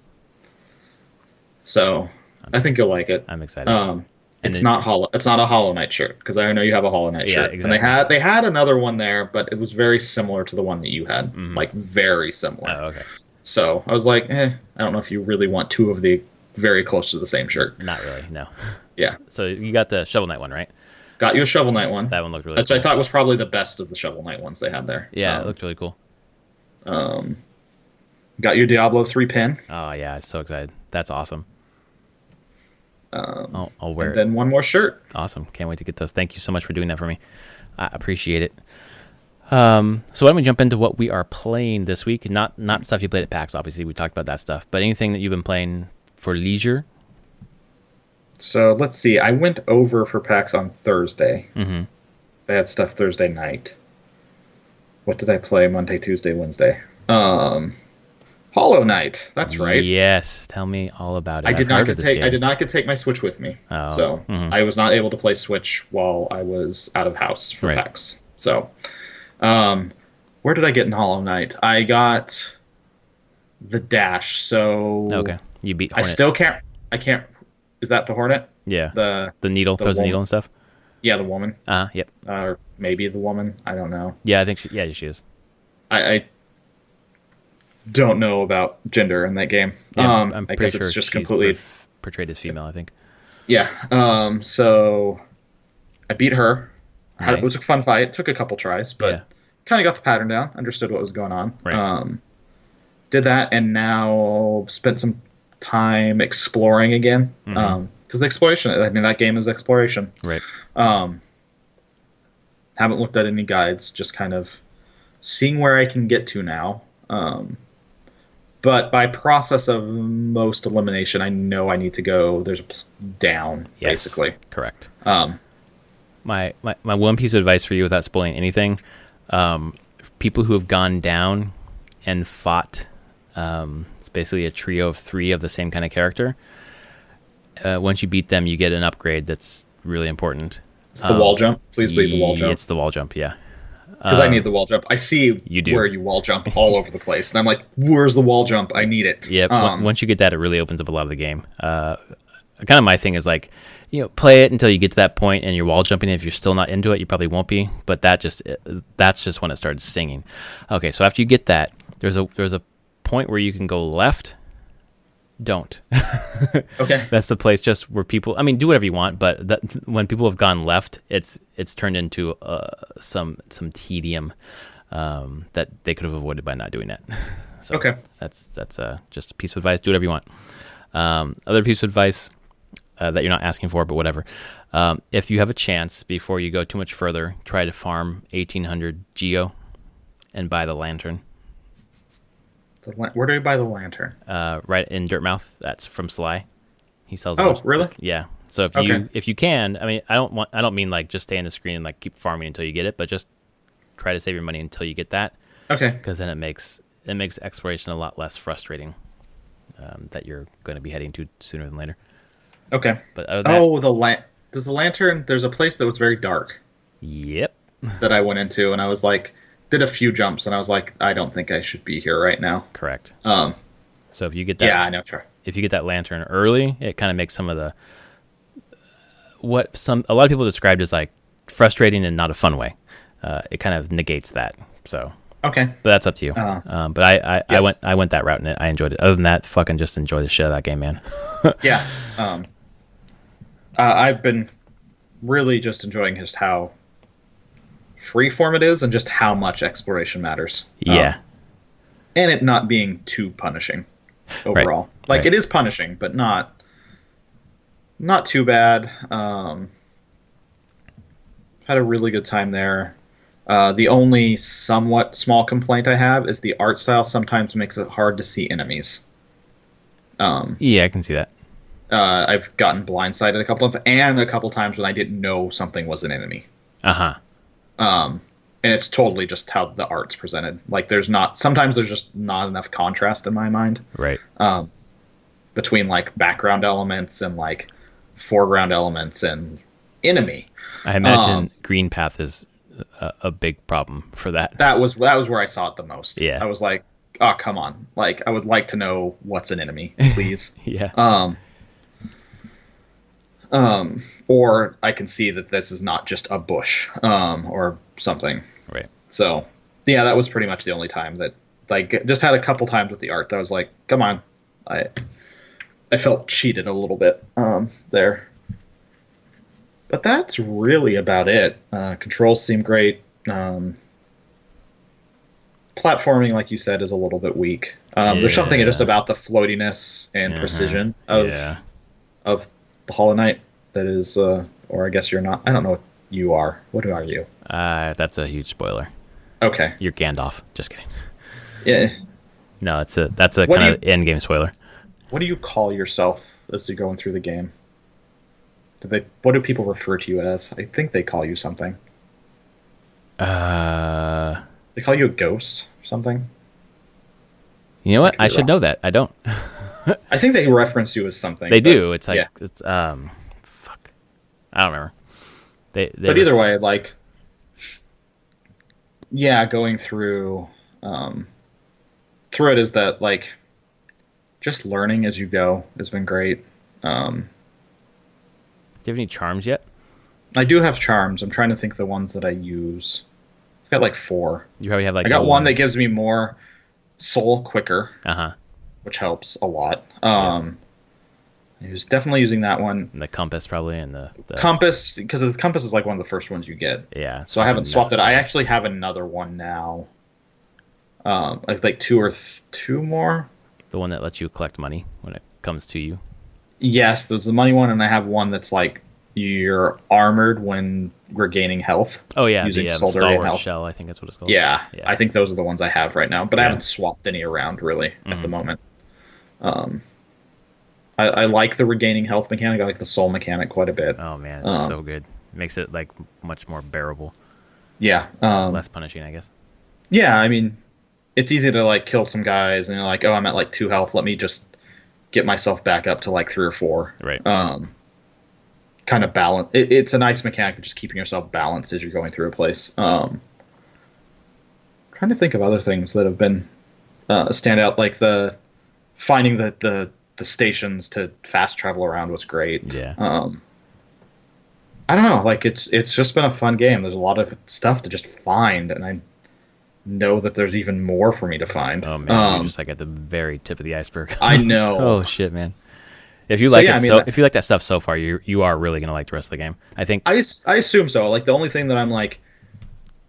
So I think you'll like it. I'm excited. It's not a Hollow Knight shirt because I know you have a Hollow Knight shirt. Exactly. And they had another one there, but it was very similar to the one that you had, like very similar. Oh, okay. So I was like, I don't know if you really want two of the very close to the same shirt. Not really, no. Yeah. So you got the Shovel Knight one, right? Got you a Shovel Knight one. That one looked really cool. Which I thought was probably the best of the Shovel Knight ones they had there. Yeah, it looked really cool. Got you a Diablo 3 pin. Oh yeah, I'm so excited. That's awesome. I'll wear it. Then one more shirt. Awesome. Can't wait to get those. Thank you so much for doing that for me. I appreciate it. So why don't we jump into what we are playing this week? Not stuff you played at PAX, obviously. We talked about that stuff. But anything that you've been playing for leisure? So let's see. I went over for PAX on Thursday. Mm-hmm. So I had stuff Thursday night. What did I play Monday, Tuesday, Wednesday? Hollow Knight. That's right. Yes, tell me all about it. I did not get to take my Switch with me, so I was not able to play Switch while I was out of house for PAX. So, where did I get in Hollow Knight? I got the Dash. So okay, you beat Hornet. I still can't. I can't. Is that the Hornet? Yeah. The needle, throws the needle and stuff. Yeah, the woman. Yep. Or maybe the woman. I don't know. Yeah, I think she is. I don't know about gender in that game. Yeah, I'm I pretty guess sure it's just she's completely portrayed as female, I think. Yeah. So I beat her. Nice. It was a fun fight. It took a couple tries, but kind of got the pattern down. Understood what was going on. Right. Did that, and now spent some time exploring again. Because the exploration. I mean, that game is exploration. Right. Haven't looked at any guides. Just kind of seeing where I can get to now. But by process of most elimination, I know I need to go. There's down, basically. Correct. My one piece of advice for you, without spoiling anything, people who have gone down and fought, it's basically a trio of 3 of the same kind of character. Once you beat them, you get an upgrade that's really important. It's the wall jump. Please beat the wall jump. It's the wall jump, yeah. Because I need the wall jump. I see where you wall jump all over the place. And I'm like, where's the wall jump? I need it. Yeah, once you get that, it really opens up a lot of the game. Kind of my thing is like, play it until you get to that point and you're wall jumping. If you're still not into it, you probably won't be. But that's just when it started singing. Okay, so after you get that, there's a point where you can go left. Don't. Okay. That's the place just where people, I mean, do whatever you want, but when people have gone left, it's turned into some tedium that they could have avoided by not doing that. So okay. That's just a piece of advice. Do whatever you want. Other piece of advice that you're not asking for, but whatever. If you have a chance, before you go too much further, try to farm 1800 Geo and buy the lantern. Where do I buy the lantern? Right in Dirtmouth. That's from Sly. He sells. Oh, really? Yeah. So if you can, I mean, I don't mean like just stay on the screen and like keep farming until you get it, but just try to save your money until you get that. Okay. Because then it makes exploration a lot less frustrating. That you're going to be heading to sooner than later. Okay. But does the lantern? There's a place that was very dark. Yep. That I went into, and I was like, did a few jumps, and I was like, I don't think I should be here right now. Correct. So if you get that, yeah, I know. Sure. If you get that lantern early, it kind of makes some of the a lot of people described as like frustrating and not a fun way. It kind of negates that. So. Okay. But that's up to you. But yes. I went that route and I enjoyed it. Other than that, fucking just enjoy the shit out of that game, man. Yeah. I've been really just enjoying just how freeform it is and just how much exploration matters. Yeah. And it not being too punishing overall. Right. Like right. It is punishing, but not too bad. Had a really good time there. The only somewhat small complaint I have is the art style sometimes makes it hard to see enemies. Yeah, I can see that. I've gotten blindsided a couple times, and a couple times when I didn't know something was an enemy. Uh-huh. And it's totally just how the art's presented. Like sometimes there's just not enough contrast in my mind. Right. Between like background elements and like foreground elements and enemy. I imagine green path is a big problem for that. That was where I saw it the most. Yeah. I was like, oh, come on. Like, I would like to know what's an enemy, please. Yeah. Or I can see that this is not just a bush, or something. Right. So, yeah, that was pretty much the only time that, like, just had a couple times with the art that I was like, come on. I felt cheated a little bit, there. But that's really about it. Controls seem great. Platforming, like you said, is a little bit weak. There's something just about the floatiness and precision of the Hollow Knight that is, or I guess you're not. I don't know what you are. What are you? That's a huge spoiler. Okay. You're Gandalf. Just kidding. Yeah. No, that's a kind of end game spoiler. What do you call yourself as you're going through the game? What do people refer to you as? I think they call you something. They call you a ghost or something? You know what? I should know that. I don't. I think they reference you as something. They do. It's like, it's, fuck. I don't remember. But either way, like, yeah, going through it is that, like, just learning as you go has been great. Do you have any charms yet? I do have charms. I'm trying to think of the ones that I use. I've got like 4. You probably have like. I got one that gives me more soul quicker, which helps a lot. I was definitely using that one. And the compass probably, and the compass, because the compass is like one of the first ones you get. Yeah. So I haven't swapped it. I actually have another one now. I have like 2 or 2 more. The one that lets you collect money when it comes to you. Yes, there's the money one, and I have one that's like you're armored when regaining health. Oh yeah, using the Stalwart health. Shell, I think that's what it's called. Yeah, I think those are the ones I have right now, but I haven't swapped any around really at the moment. I like the regaining health mechanic. I like the soul mechanic quite a bit. Oh man, it's so good. It makes it like much more bearable. Yeah, less punishing, I guess. Yeah, I mean, it's easy to like kill some guys, and you're like, oh, I'm at like 2 health. Let me just get myself back up to like 3 or 4. Right. Kind of balance. It's a nice mechanic of just keeping yourself balanced as you're going through a place. Trying to think of other things that have been stand out, like the finding the stations to fast travel around was great. Yeah. I don't know. Like it's just been a fun game. There's a lot of stuff to just find, and I know that there's even more for me to find. Oh man, you're just like at the very tip of the iceberg. I know. Oh shit, man. If you like if you like that stuff so far, you are really gonna like the rest of the game. I think. I assume so. Like the only thing that I'm like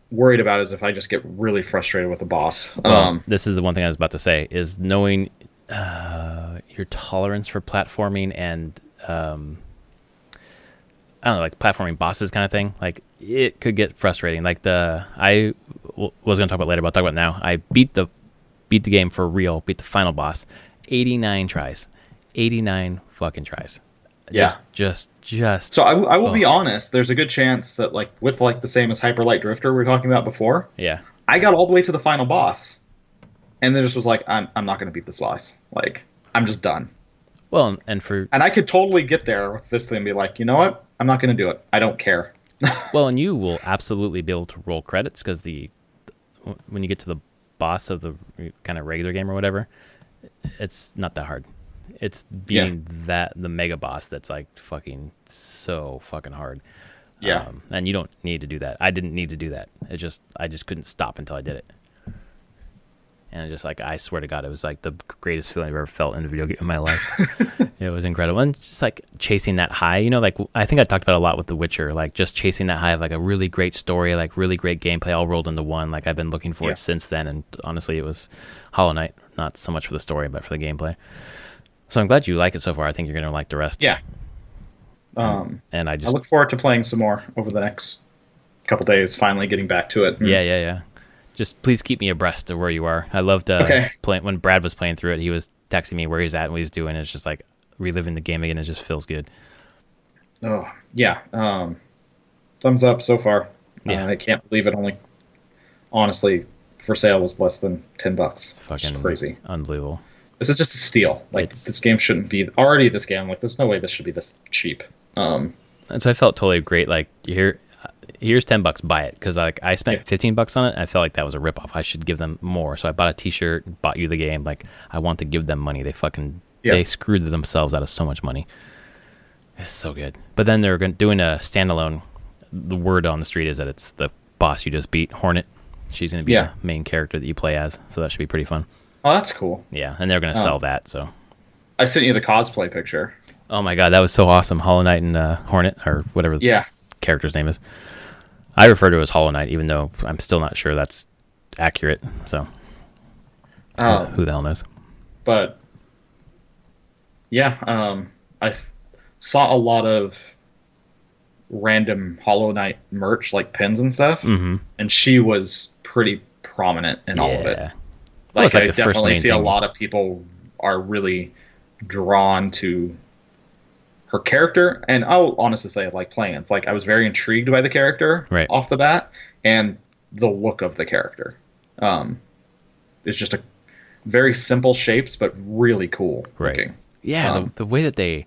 worried about is if I just get really frustrated with the boss. Well, this is the one thing I was about to say is knowing your tolerance for platforming and I don't know, like platforming bosses kind of thing. Like it could get frustrating. Like I was gonna talk about later, but I'll talk about now. I beat the game for real. Beat the final boss, 89 tries, 89 fucking tries. Yeah. Just. So I will be oh, honest. There's a good chance that like with like the same as Hyper Light Drifter we were talking about before. yeah. I got all the way to the final boss, and then just was like, I'm not going to beat this boss. Like I'm just done. Well, and I could totally get there with this thing and be like, you know what? I'm not going to do it. I don't care. well, and you will absolutely be able to roll credits because when you get to the boss of the kind of regular game or whatever, it's not that hard. It's beating the mega boss that's like fucking so fucking hard. Yeah. And you don't need to do that. I didn't need to do that. I just couldn't stop until I did it. And just like, I swear to God, it was like the greatest feeling I've ever felt in a video game in my life. It was incredible. And just like chasing that high, like I think I talked about a lot with The Witcher, like just chasing that high of like a really great story, like really great gameplay all rolled into one. Like I've been looking for it since then. And honestly, it was Hollow Knight, not so much for the story, but for the gameplay. So I'm glad you like it so far. I think you're going to like the rest. Yeah. And I look forward to playing some more over the next couple days, finally getting back to it. Yeah. Just please keep me abreast of where you are. I loved playing when Brad was playing through it. He was texting me where he's at and what he's doing. It's just like reliving the game again. It just feels good. Oh yeah, thumbs up so far. Yeah, I can't believe it. Only honestly, for sale was less than $10. It's fucking just crazy, unbelievable. This is just a steal. Like this game shouldn't be already this game. Like there's no way this should be this cheap. And so I felt totally great. Like here's $10, buy it, because like I spent $15 on it. And I felt like that was a ripoff. I should give them more. So I bought a T-shirt, bought you the game. Like I want to give them money. They they screwed themselves out of so much money. It's so good. But then they're doing a standalone. The word on the street is that it's the boss you just beat, Hornet. She's going to be the main character that you play as. So that should be pretty fun. Oh, that's cool. Yeah, and they're going to sell that. So I sent you the cosplay picture. Oh my God, that was so awesome. Hollow Knight and Hornet, or whatever the character's name is. I refer to it as Hollow Knight, even though I'm still not sure that's accurate. So who the hell knows? But yeah, I saw a lot of random Hollow Knight merch, like pins and stuff, and she was pretty prominent in all of it. Like I definitely see a lot of people are really drawn to her character, and I'll honestly say I like playing. It's like I was very intrigued by the character off the bat, and the look of the character. It's just a very simple shapes, but really cool looking. Yeah, the way that they,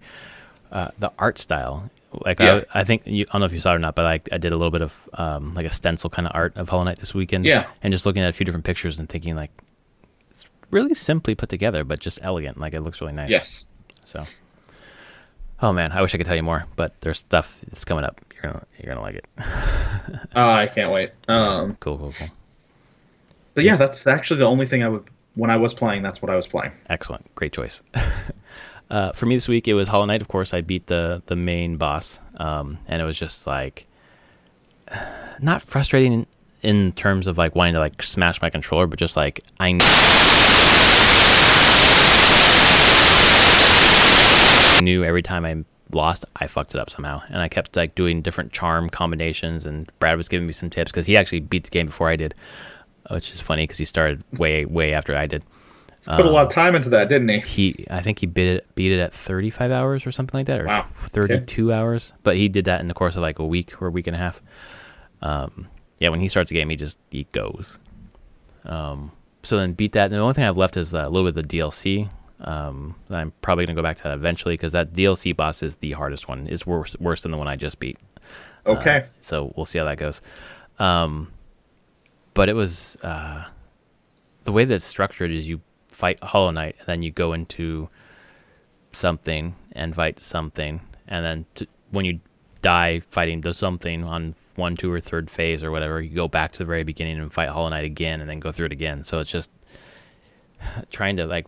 the art style. Like I think I don't know if you saw it or not, but I did a little bit of like a stencil kind of art of Hollow Knight this weekend. Yeah, and just looking at a few different pictures and thinking like it's really simply put together, but just elegant. Like it looks really nice. Yes. So. Oh man, I wish I could tell you more, but there's stuff that's coming up. You're gonna like it. I can't wait. Cool. But yeah, that's actually the only thing when I was playing. That's what I was playing. Excellent, great choice. For me this week, it was Hollow Knight. Of course, I beat the main boss, and it was just like not frustrating in terms of like wanting to like smash my controller, but just like I knew every time I lost, I fucked it up somehow, and I kept like doing different charm combinations. And Brad was giving me some tips because he actually beat the game before I did, which is funny because he started way after I did. Put a lot of time into that, didn't he? I think he beat it at 35 hours or something like that, or 32 hours. But he did that in the course of like a week or a week and a half. Yeah, when he starts the game, he goes. So then beat that. And the only thing I've left is a little bit of the DLC. I'm probably gonna go back to that eventually because that DLC boss is the hardest one. It's worse than the one I just beat. Okay. So we'll see how that goes. But it was the way that it's structured is you fight Hollow Knight and then you go into something and fight something, and then when you die fighting the something on 1, 2, or 3rd phase or whatever, you go back to the very beginning and fight Hollow Knight again and then go through it again. So it's just trying to like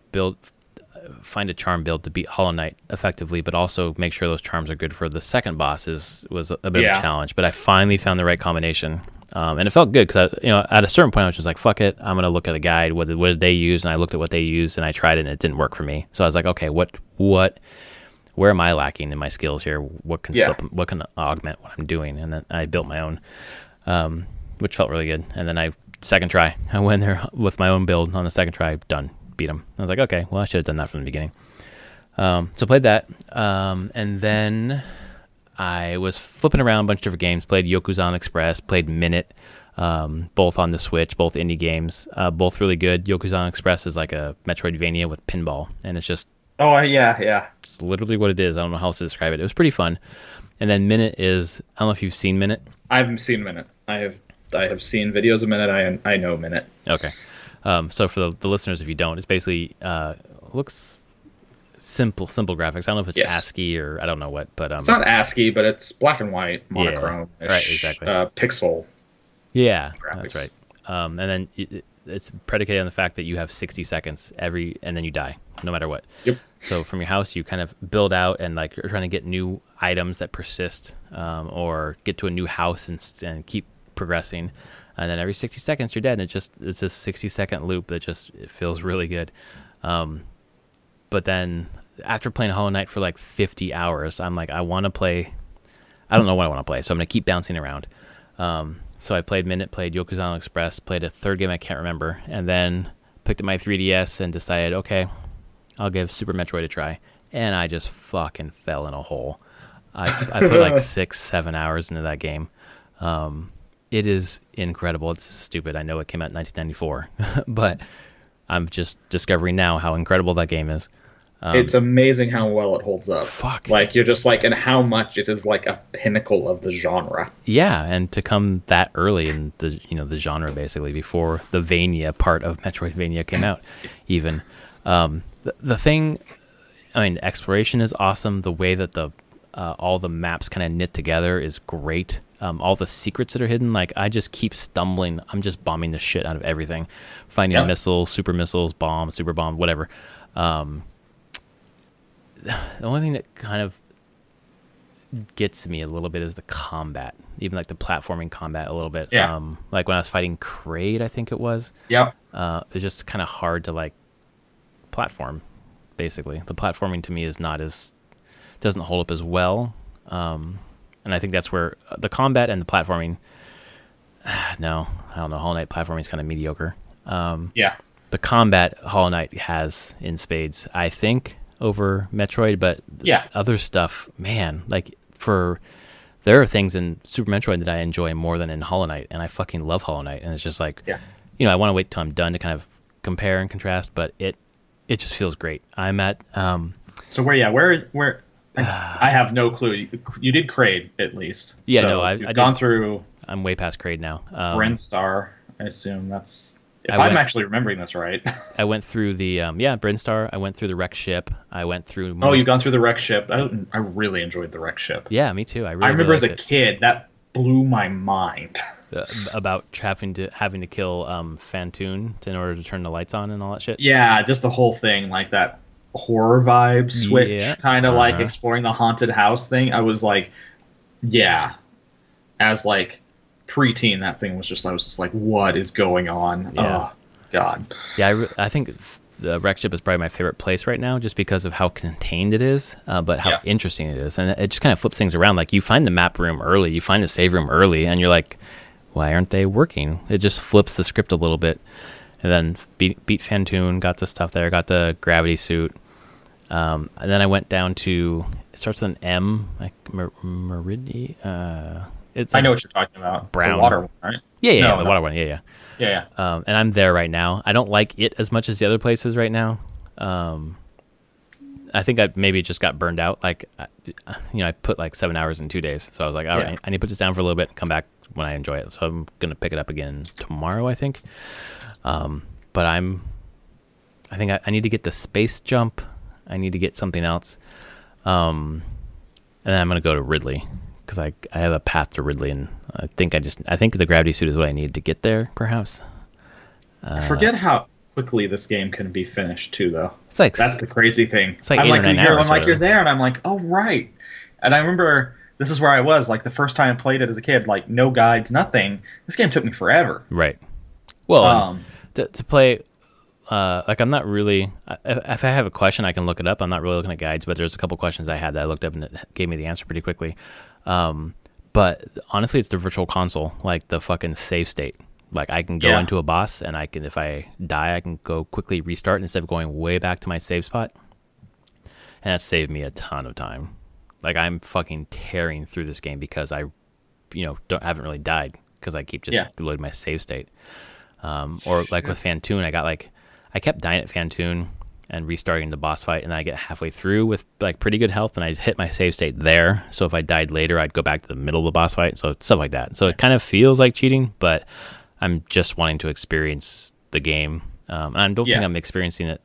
find a charm build to beat Hollow Knight effectively, but also make sure those charms are good for the second boss was a bit of a challenge. But I finally found the right combination, and it felt good because at a certain point I was just like, "Fuck it, I'm gonna look at a guide. What did they use?" And I looked at what they used, and I tried it, and it didn't work for me. So I was like, "Okay, where am I lacking in my skills here? What can augment what I'm doing?" And then I built my own, which felt really good. And then second try, I went there with my own build on the second try, done. Beat him. I was like, okay, well, I should have done that from the beginning. So played that, and then I was flipping around a bunch of different games. Played Yoku's Express, played Minute, both on the Switch, both indie games, both really good. Yoku's Express is like a Metroidvania with pinball, and it's just it's literally what it is. I don't know how else to describe it. It was pretty fun. And then Minute is, I don't know if you've seen Minute. I haven't seen Minute. I have seen videos of Minute. I know Minute. Okay. So for the listeners, if you don't, it's basically looks simple graphics. I don't know if it's ASCII or I don't know what, but it's not ASCII, but it's black and white, monochrome, right? Exactly. Pixel. Yeah, graphics. That's right. And then it's predicated on the fact that you have 60 seconds and then you die, no matter what. Yep. So from your house, you kind of build out and like you're trying to get new items that persist, or get to a new house and keep progressing. And then every 60 seconds you're dead, and it's this 60-second loop that it feels really good. But then after playing Hollow Knight for like 50 hours, I'm like, I want to play. I don't know what I want to play, so I'm going to keep bouncing around. So I played Minute, played Yoku's Express, played a third game I can't remember, and then picked up my 3DS and decided, okay, I'll give Super Metroid a try. And I just fucking fell in a hole. I put like 6-7 hours into that game. It is incredible. It's stupid. I know it came out in 1994, but I'm just discovering now how incredible that game is. It's amazing how well it holds up. Fuck. Like, you're just like, and how much it is like a pinnacle of the genre. Yeah, and to come that early in the genre, basically, before the Vania part of Metroidvania came out, even. The thing, I mean, exploration is awesome. The way that all the maps kind of knit together is great. All the secrets that are hidden, like, I just keep stumbling. I'm just bombing the shit out of everything. Finding missiles, super missiles, bomb, super bomb, whatever. The only thing that kind of gets me a little bit is the combat, even like the platforming combat a little bit. Yeah. Like when I was fighting Kraid, I think it was. Yep. It's just kind of hard to like platform. Basically, the platforming to me doesn't hold up as well. And I think that's where the combat and the platforming. No, I don't know. Hollow Knight platforming is kind of mediocre. The combat Hollow Knight has in spades, I think, over Metroid, but other stuff, man, like there are things in Super Metroid that I enjoy more than in Hollow Knight, and I fucking love Hollow Knight, and it's just like, I want to wait till I'm done to kind of compare and contrast, but it just feels great. I'm at so where I have no clue. You did Kraid at least. Yeah, so no, I've gone through. I'm way past Kraid now. Brinstar, I assume that's. I'm actually remembering this right. I went through the Brinstar. I went through the wreck ship. I went through. You've gone through the wreck ship. I really enjoyed the wreck ship. Yeah, me too. I remember as a kid that blew my mind. About having to kill Phantoon in order to turn the lights on and all that shit. Yeah, just the whole thing, like that horror vibe switch, kind of like exploring the haunted house thing. I was like, as like preteen, that thing was just, I was just like, what is going on? Oh God. Yeah, I think the wreck ship is probably my favorite place right now, just because of how contained it is, but how interesting it is, and it just kind of flips things around. Like, you find the map room early, you find the save room early, and you're like, why aren't they working? It just flips the script a little bit. And then beat Phantoon, got the stuff there, got the gravity suit. And then I went down to, it starts with an M, like Meridi. It's like, I know what you're talking about. Brown. The water one, right? Yeah, the water one, yeah. Yeah. And I'm there right now. I don't like it as much as the other places right now. I think I maybe just got burned out. Like, I put like 7 hours in 2 days. So I was like, all right, I need to put this down for a little bit and come back when I enjoy it. So I'm going to pick it up again tomorrow, I think. But I think I need to get the space jump. I need to get something else. And then I'm going to go to Ridley, because I have a path to Ridley, and I think the gravity suit is what I need to get there, perhaps. I forget how quickly this game can be finished too, though. It's like, that's the crazy thing. It's like 8 or 9 hours. I'm like, you're there, and I'm like, oh right. And I remember this is where I was, like, the first time I played it as a kid, like, no guides, nothing. This game took me forever. Right. Well, to play, like, I'm not really, if I have a question, I can look it up. I'm not really looking at guides, but there's a couple questions I had that I looked up and it gave me the answer pretty quickly. But honestly, it's the virtual console, like the fucking save state. Like, I can go into a boss, and if I die, I can go quickly restart instead of going way back to my save spot. and that saved me a ton of time. Like, I'm fucking tearing through this game because I, haven't really died because I keep just loading my save state. Or like with Fantoon, I kept dying at Fantoon and restarting the boss fight, and then I get halfway through with like pretty good health, and I hit my save state there. So if I died later, I'd go back to the middle of the boss fight. So stuff like that. So it kind of feels like cheating, but I'm just wanting to experience the game. And I don't think I'm experiencing it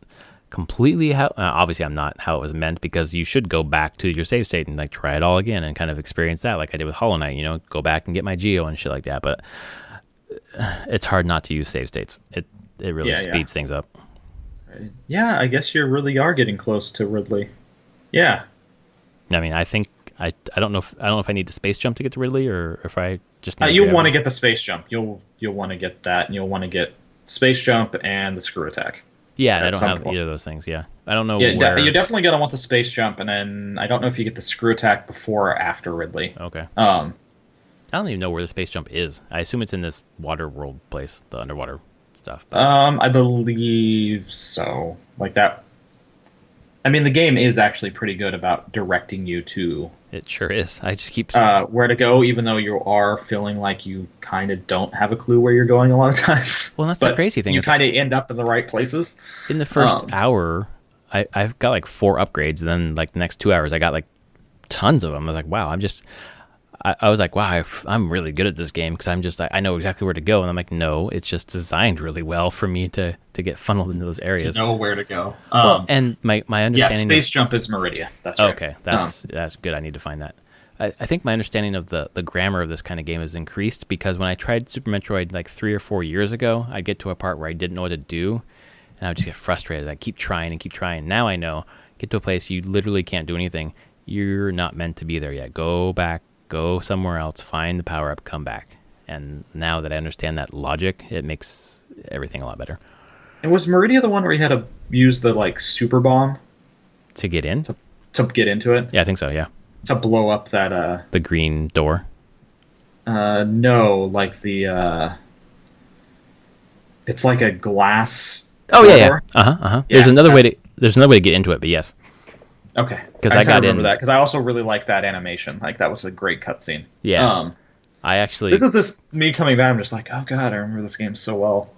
completely how obviously I'm not how it was meant, because you should go back to your save state and like try it all again and kind of experience that like I did with Hollow Knight, go back and get my Geo and shit like that. But it's hard not to use save states. It really speeds things up. Yeah, I guess you really are getting close to Ridley. Yeah. I mean, I think I don't know if I need to space jump to get to Ridley, or if I just you'll want to get the space jump. You'll want to get that, and you'll want to get space jump and the screw attack. Yeah, and I don't have either of those things. Yeah, I don't know. Yeah, you're definitely gonna want the space jump, and then I don't know if you get the screw attack before or after Ridley. Okay. I don't even know where the space jump is. I assume it's in this water world place, the underwater stuff. But... I believe so. Like that. I mean, the game is actually pretty good about directing you to. It sure is. I just keep where to go, even though you are feeling like you kind of don't have a clue where you're going a lot of times. Well, that's the crazy thing. You kind of end up in the right places. In the first hour, I've got like 4 upgrades, and then like the next 2 hours, I got like tons of them. I was like, wow, I was like, wow, I'm really good at this game because I know exactly where to go. And I'm like, no, it's just designed really well for me to get funneled into those areas. To know where to go. Well, and my understanding... Yeah, space jump is Meridia. That's right. Okay, that's good. I need to find that. I think my understanding of the grammar of this kind of game has increased, because when I tried Super Metroid like 3 or 4 years ago, I'd get to a part where I didn't know what to do, and I would just get frustrated. I'd keep trying and keep trying. Now I know, get to a place you literally can't do anything. You're not meant to be there yet. Go back. Go somewhere else, find the power up, come back. And now that I understand that logic, it makes everything a lot better. And was Meridia the one where you had to use the like super bomb to get in? To get into it? Yeah, I think so. Yeah. To blow up that the green door. No, like the it's like a glass. Oh door. Yeah. There's another way to get into it, but yes. Okay, because I got remember that because I also really like that animation. Like that was a great cutscene. Yeah, I actually. This is just me coming back. I'm just like, oh god, I remember this game so well.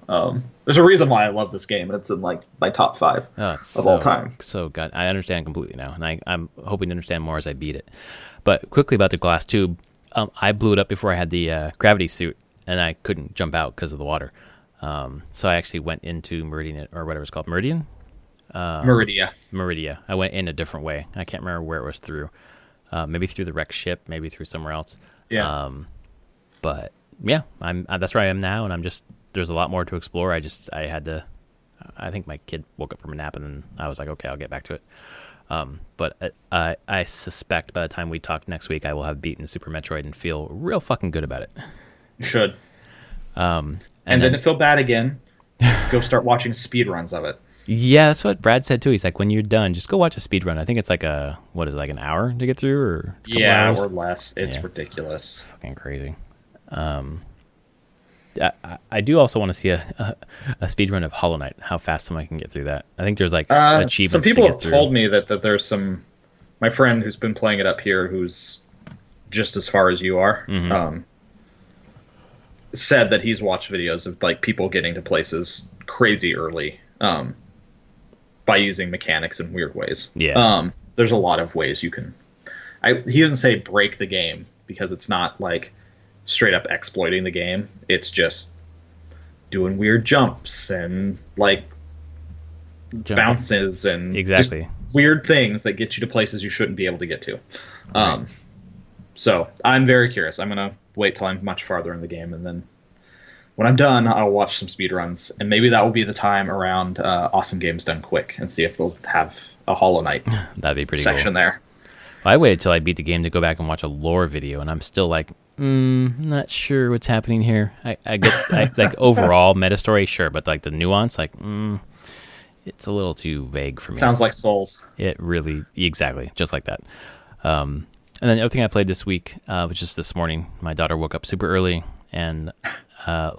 There's a reason why I love this game, and it's in like my top 5 of all time. So god, I understand completely now, and I'm hoping to understand more as I beat it. But quickly about the glass tube, I blew it up before I had the gravity suit, and I couldn't jump out because of the water. So I actually went into Meridian, or whatever it's called, Meridian. Meridia. I went in a different way. I can't remember where it was through. Maybe through the wrecked ship, maybe through somewhere else. Yeah. But yeah, that's where I am now, and there's a lot more to explore. I think my kid woke up from a nap, and then I was like, okay, I'll get back to it. But I suspect by the time we talk next week, I will have beaten Super Metroid and feel real fucking good about it. You should. And then to feel bad again, go start watching speedruns of it. Yeah, that's what Brad said too. He's like, when you're done, just go watch a speedrun. I think it's like an hour to get through, or a couple hours? Or less. It's ridiculous. Fucking crazy. I do also want to see a speedrun of Hollow Knight. How fast someone can get through that. I think there's like achievements. Some people have told me that there's some. My friend who's been playing it up here, who's just as far as you are, said that he's watched videos of like people getting to places crazy early. By using mechanics in weird ways. Yeah. There's a lot of ways you can. He didn't say break the game, because it's not like straight up exploiting the game. It's just doing weird jumps and like bounces and just weird things that get you to places you shouldn't be able to get to. Right. So I'm very curious. I'm gonna wait till I'm much farther in the game, and then when I'm done, I'll watch some speedruns, and maybe that will be the time around Awesome Games Done Quick, and see if they'll have a Hollow Knight That'd be pretty section cool. There. Well, I waited till I beat the game to go back and watch a lore video, and I'm still like, not sure what's happening here. I get like overall meta story, sure, but like the nuance, like, it's a little too vague for me. Sounds like Souls. It really, exactly, just like that. And then the other thing I played this week was just this morning. My daughter woke up super early, and I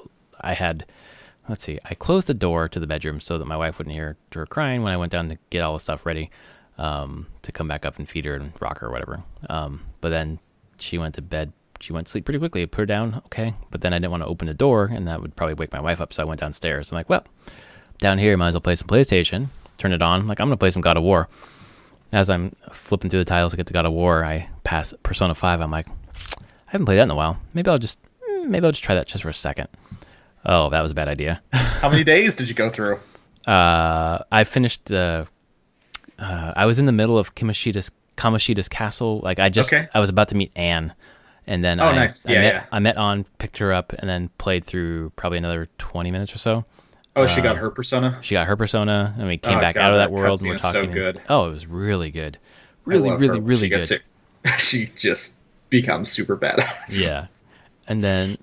closed the door to the bedroom so that my wife wouldn't hear her crying when I went down to get all the stuff ready. to come back up and feed her and rock her or whatever. But then she went to bed. She went to sleep pretty quickly. I put her down, okay. But then I didn't want to open the door, and that would probably wake my wife up, so I went downstairs. I'm like, well, down here, might as well play some PlayStation. Turn it on. I'm like, I'm going to play some God of War. As I'm flipping through the titles to get to God of War, I pass Persona 5. I'm like, I haven't played that in a while. Maybe I'll just try that just for a second. Oh, that was a bad idea. How many days did you go through? I finished. I was in the middle of Kamoshida's castle. Like I was about to meet Anne, and then nice. I met Anne, picked her up, and then played through probably another 20 minutes or so. Oh, she got her persona? She got her persona, and we came back out of that world, and we're talking. So good. Oh, it was really good. Really good. She just becomes super badass. Yeah. And then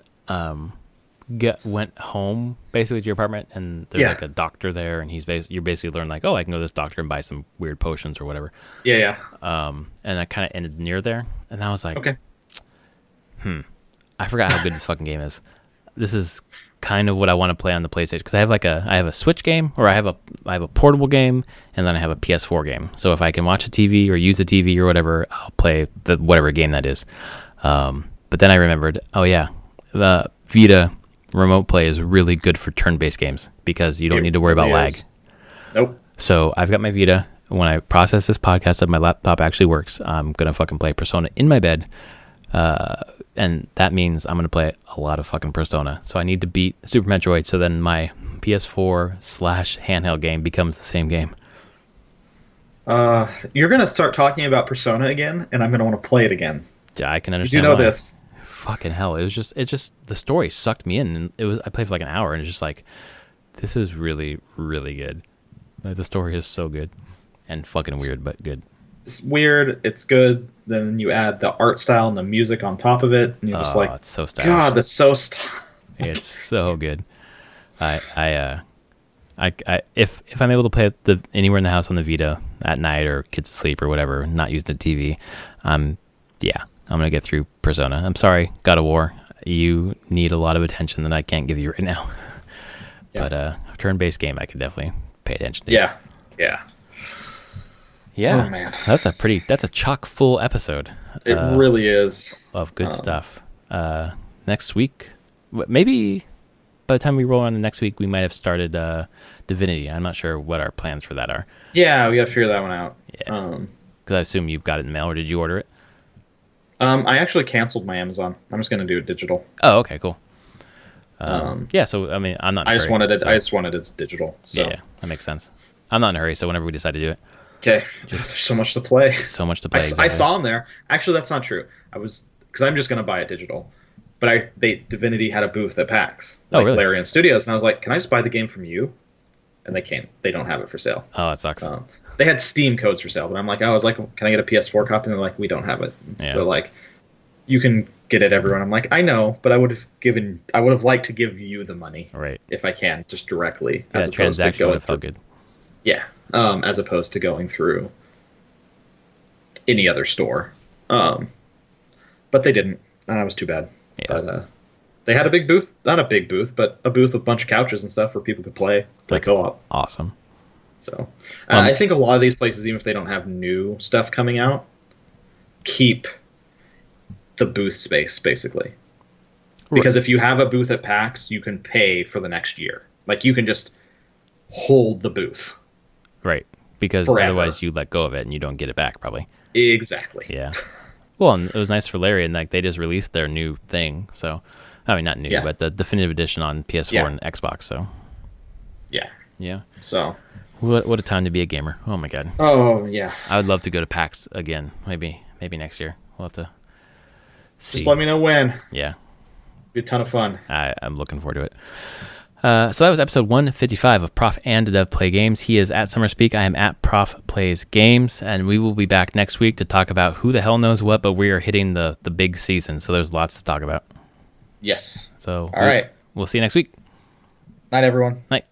went home, basically, to your apartment, and there's like a doctor there, and you basically learn, like, oh, I can go to this doctor and buy some weird potions or whatever. Yeah. And I kind of ended near there, and I was like, okay. I forgot how good this fucking game is. This is kind of what I want to play on the PlayStation, because I have a Switch game, or I have a portable game, and then I have a PS4 game. So if I can watch a TV or use a TV or whatever, I'll play whatever game that is. But then I remembered, the Vita remote play is really good for turn-based games, because you don't need to worry about lag. Nope. So I've got my Vita. When I process this podcast and my laptop actually works, I'm going to fucking play Persona in my bed. And that means I'm going to play a lot of fucking Persona. So I need to beat Super Metroid, so then my PS4/handheld game becomes the same game. You're going to start talking about Persona again, and I'm going to want to play it again. Yeah, I can understand. You know why. this. Fucking hell. It just the story sucked me in, and I played for like an hour, and it's just like, this is really, really good. Like, the story is so good. And fucking weird, but good. It's weird, it's good, then you add the art style and the music on top of it, and you're just like, it's so stylish. God, that's so stylish. It's so good. If I'm able to play it anywhere in the house on the Vita at night, or kids asleep or whatever, not using the TV, I'm gonna get through Persona. I'm sorry, God of War, you need a lot of attention that I can't give you right now. Yeah. But a turn-based game, I can definitely pay attention to. Yeah. Yeah, oh, man. That's a chock full episode. It really is. Of good stuff. Next week, maybe by the time we roll on the next week, we might have started Divinity. I'm not sure what our plans for that are. Yeah, we got to figure that one out. Yeah. Because I assume you've got it in the mail, or did you order it? I actually canceled my Amazon. I'm just going to do it digital. Oh, okay, cool. Yeah, so I mean, I'm not in a hurry. I just wanted it digital. So. Yeah, that makes sense. I'm not in a hurry, so whenever we decide to do it. Okay, there's so much to play. So much to play. I saw them there. Actually, that's not true. Because I'm just going to buy it digital. But Divinity had a booth at PAX. Really? Larian Studios, and I was like, can I just buy the game from you? And they can't. They don't have it for sale. Oh, that sucks. They had Steam codes for sale, but I was like, can I get a PS4 copy? And they're like, we don't have it. Yeah. They're like, you can get it everywhere. I'm like, I know, but I would have liked to give you the money, right? If I can, just directly, as opposed to going through. Good. Yeah, as opposed to going through any other store. But they didn't. That was too bad. Yeah. But they had a big booth, not a big booth, but a booth with a bunch of couches and stuff where people could play co-op. Awesome. So I think a lot of these places, even if they don't have new stuff coming out, keep the booth space, basically. Because if you have a booth at PAX, you can pay for the next year. Like, you can just hold the booth. Right. Because forever. Otherwise you let go of it and you don't get it back, probably. Exactly. Yeah. Well, and it was nice for Larry, and like they just released their new thing. So, I mean, not new, but the definitive edition on PS4 and Xbox. So, yeah. So, what a time to be a gamer! Oh my god. Oh yeah. I would love to go to PAX again. Maybe next year. We'll have to see. Just let me know when. Yeah. Be a ton of fun. I'm looking forward to it. So that was episode 155 of Prof and Dev Play Games. He is at SummerSpeak. I am at Prof Plays Games, and we will be back next week to talk about who the hell knows what, but we are hitting the big season, so there's lots to talk about. Yes. So all right. We'll see you next week. Night, everyone. Night.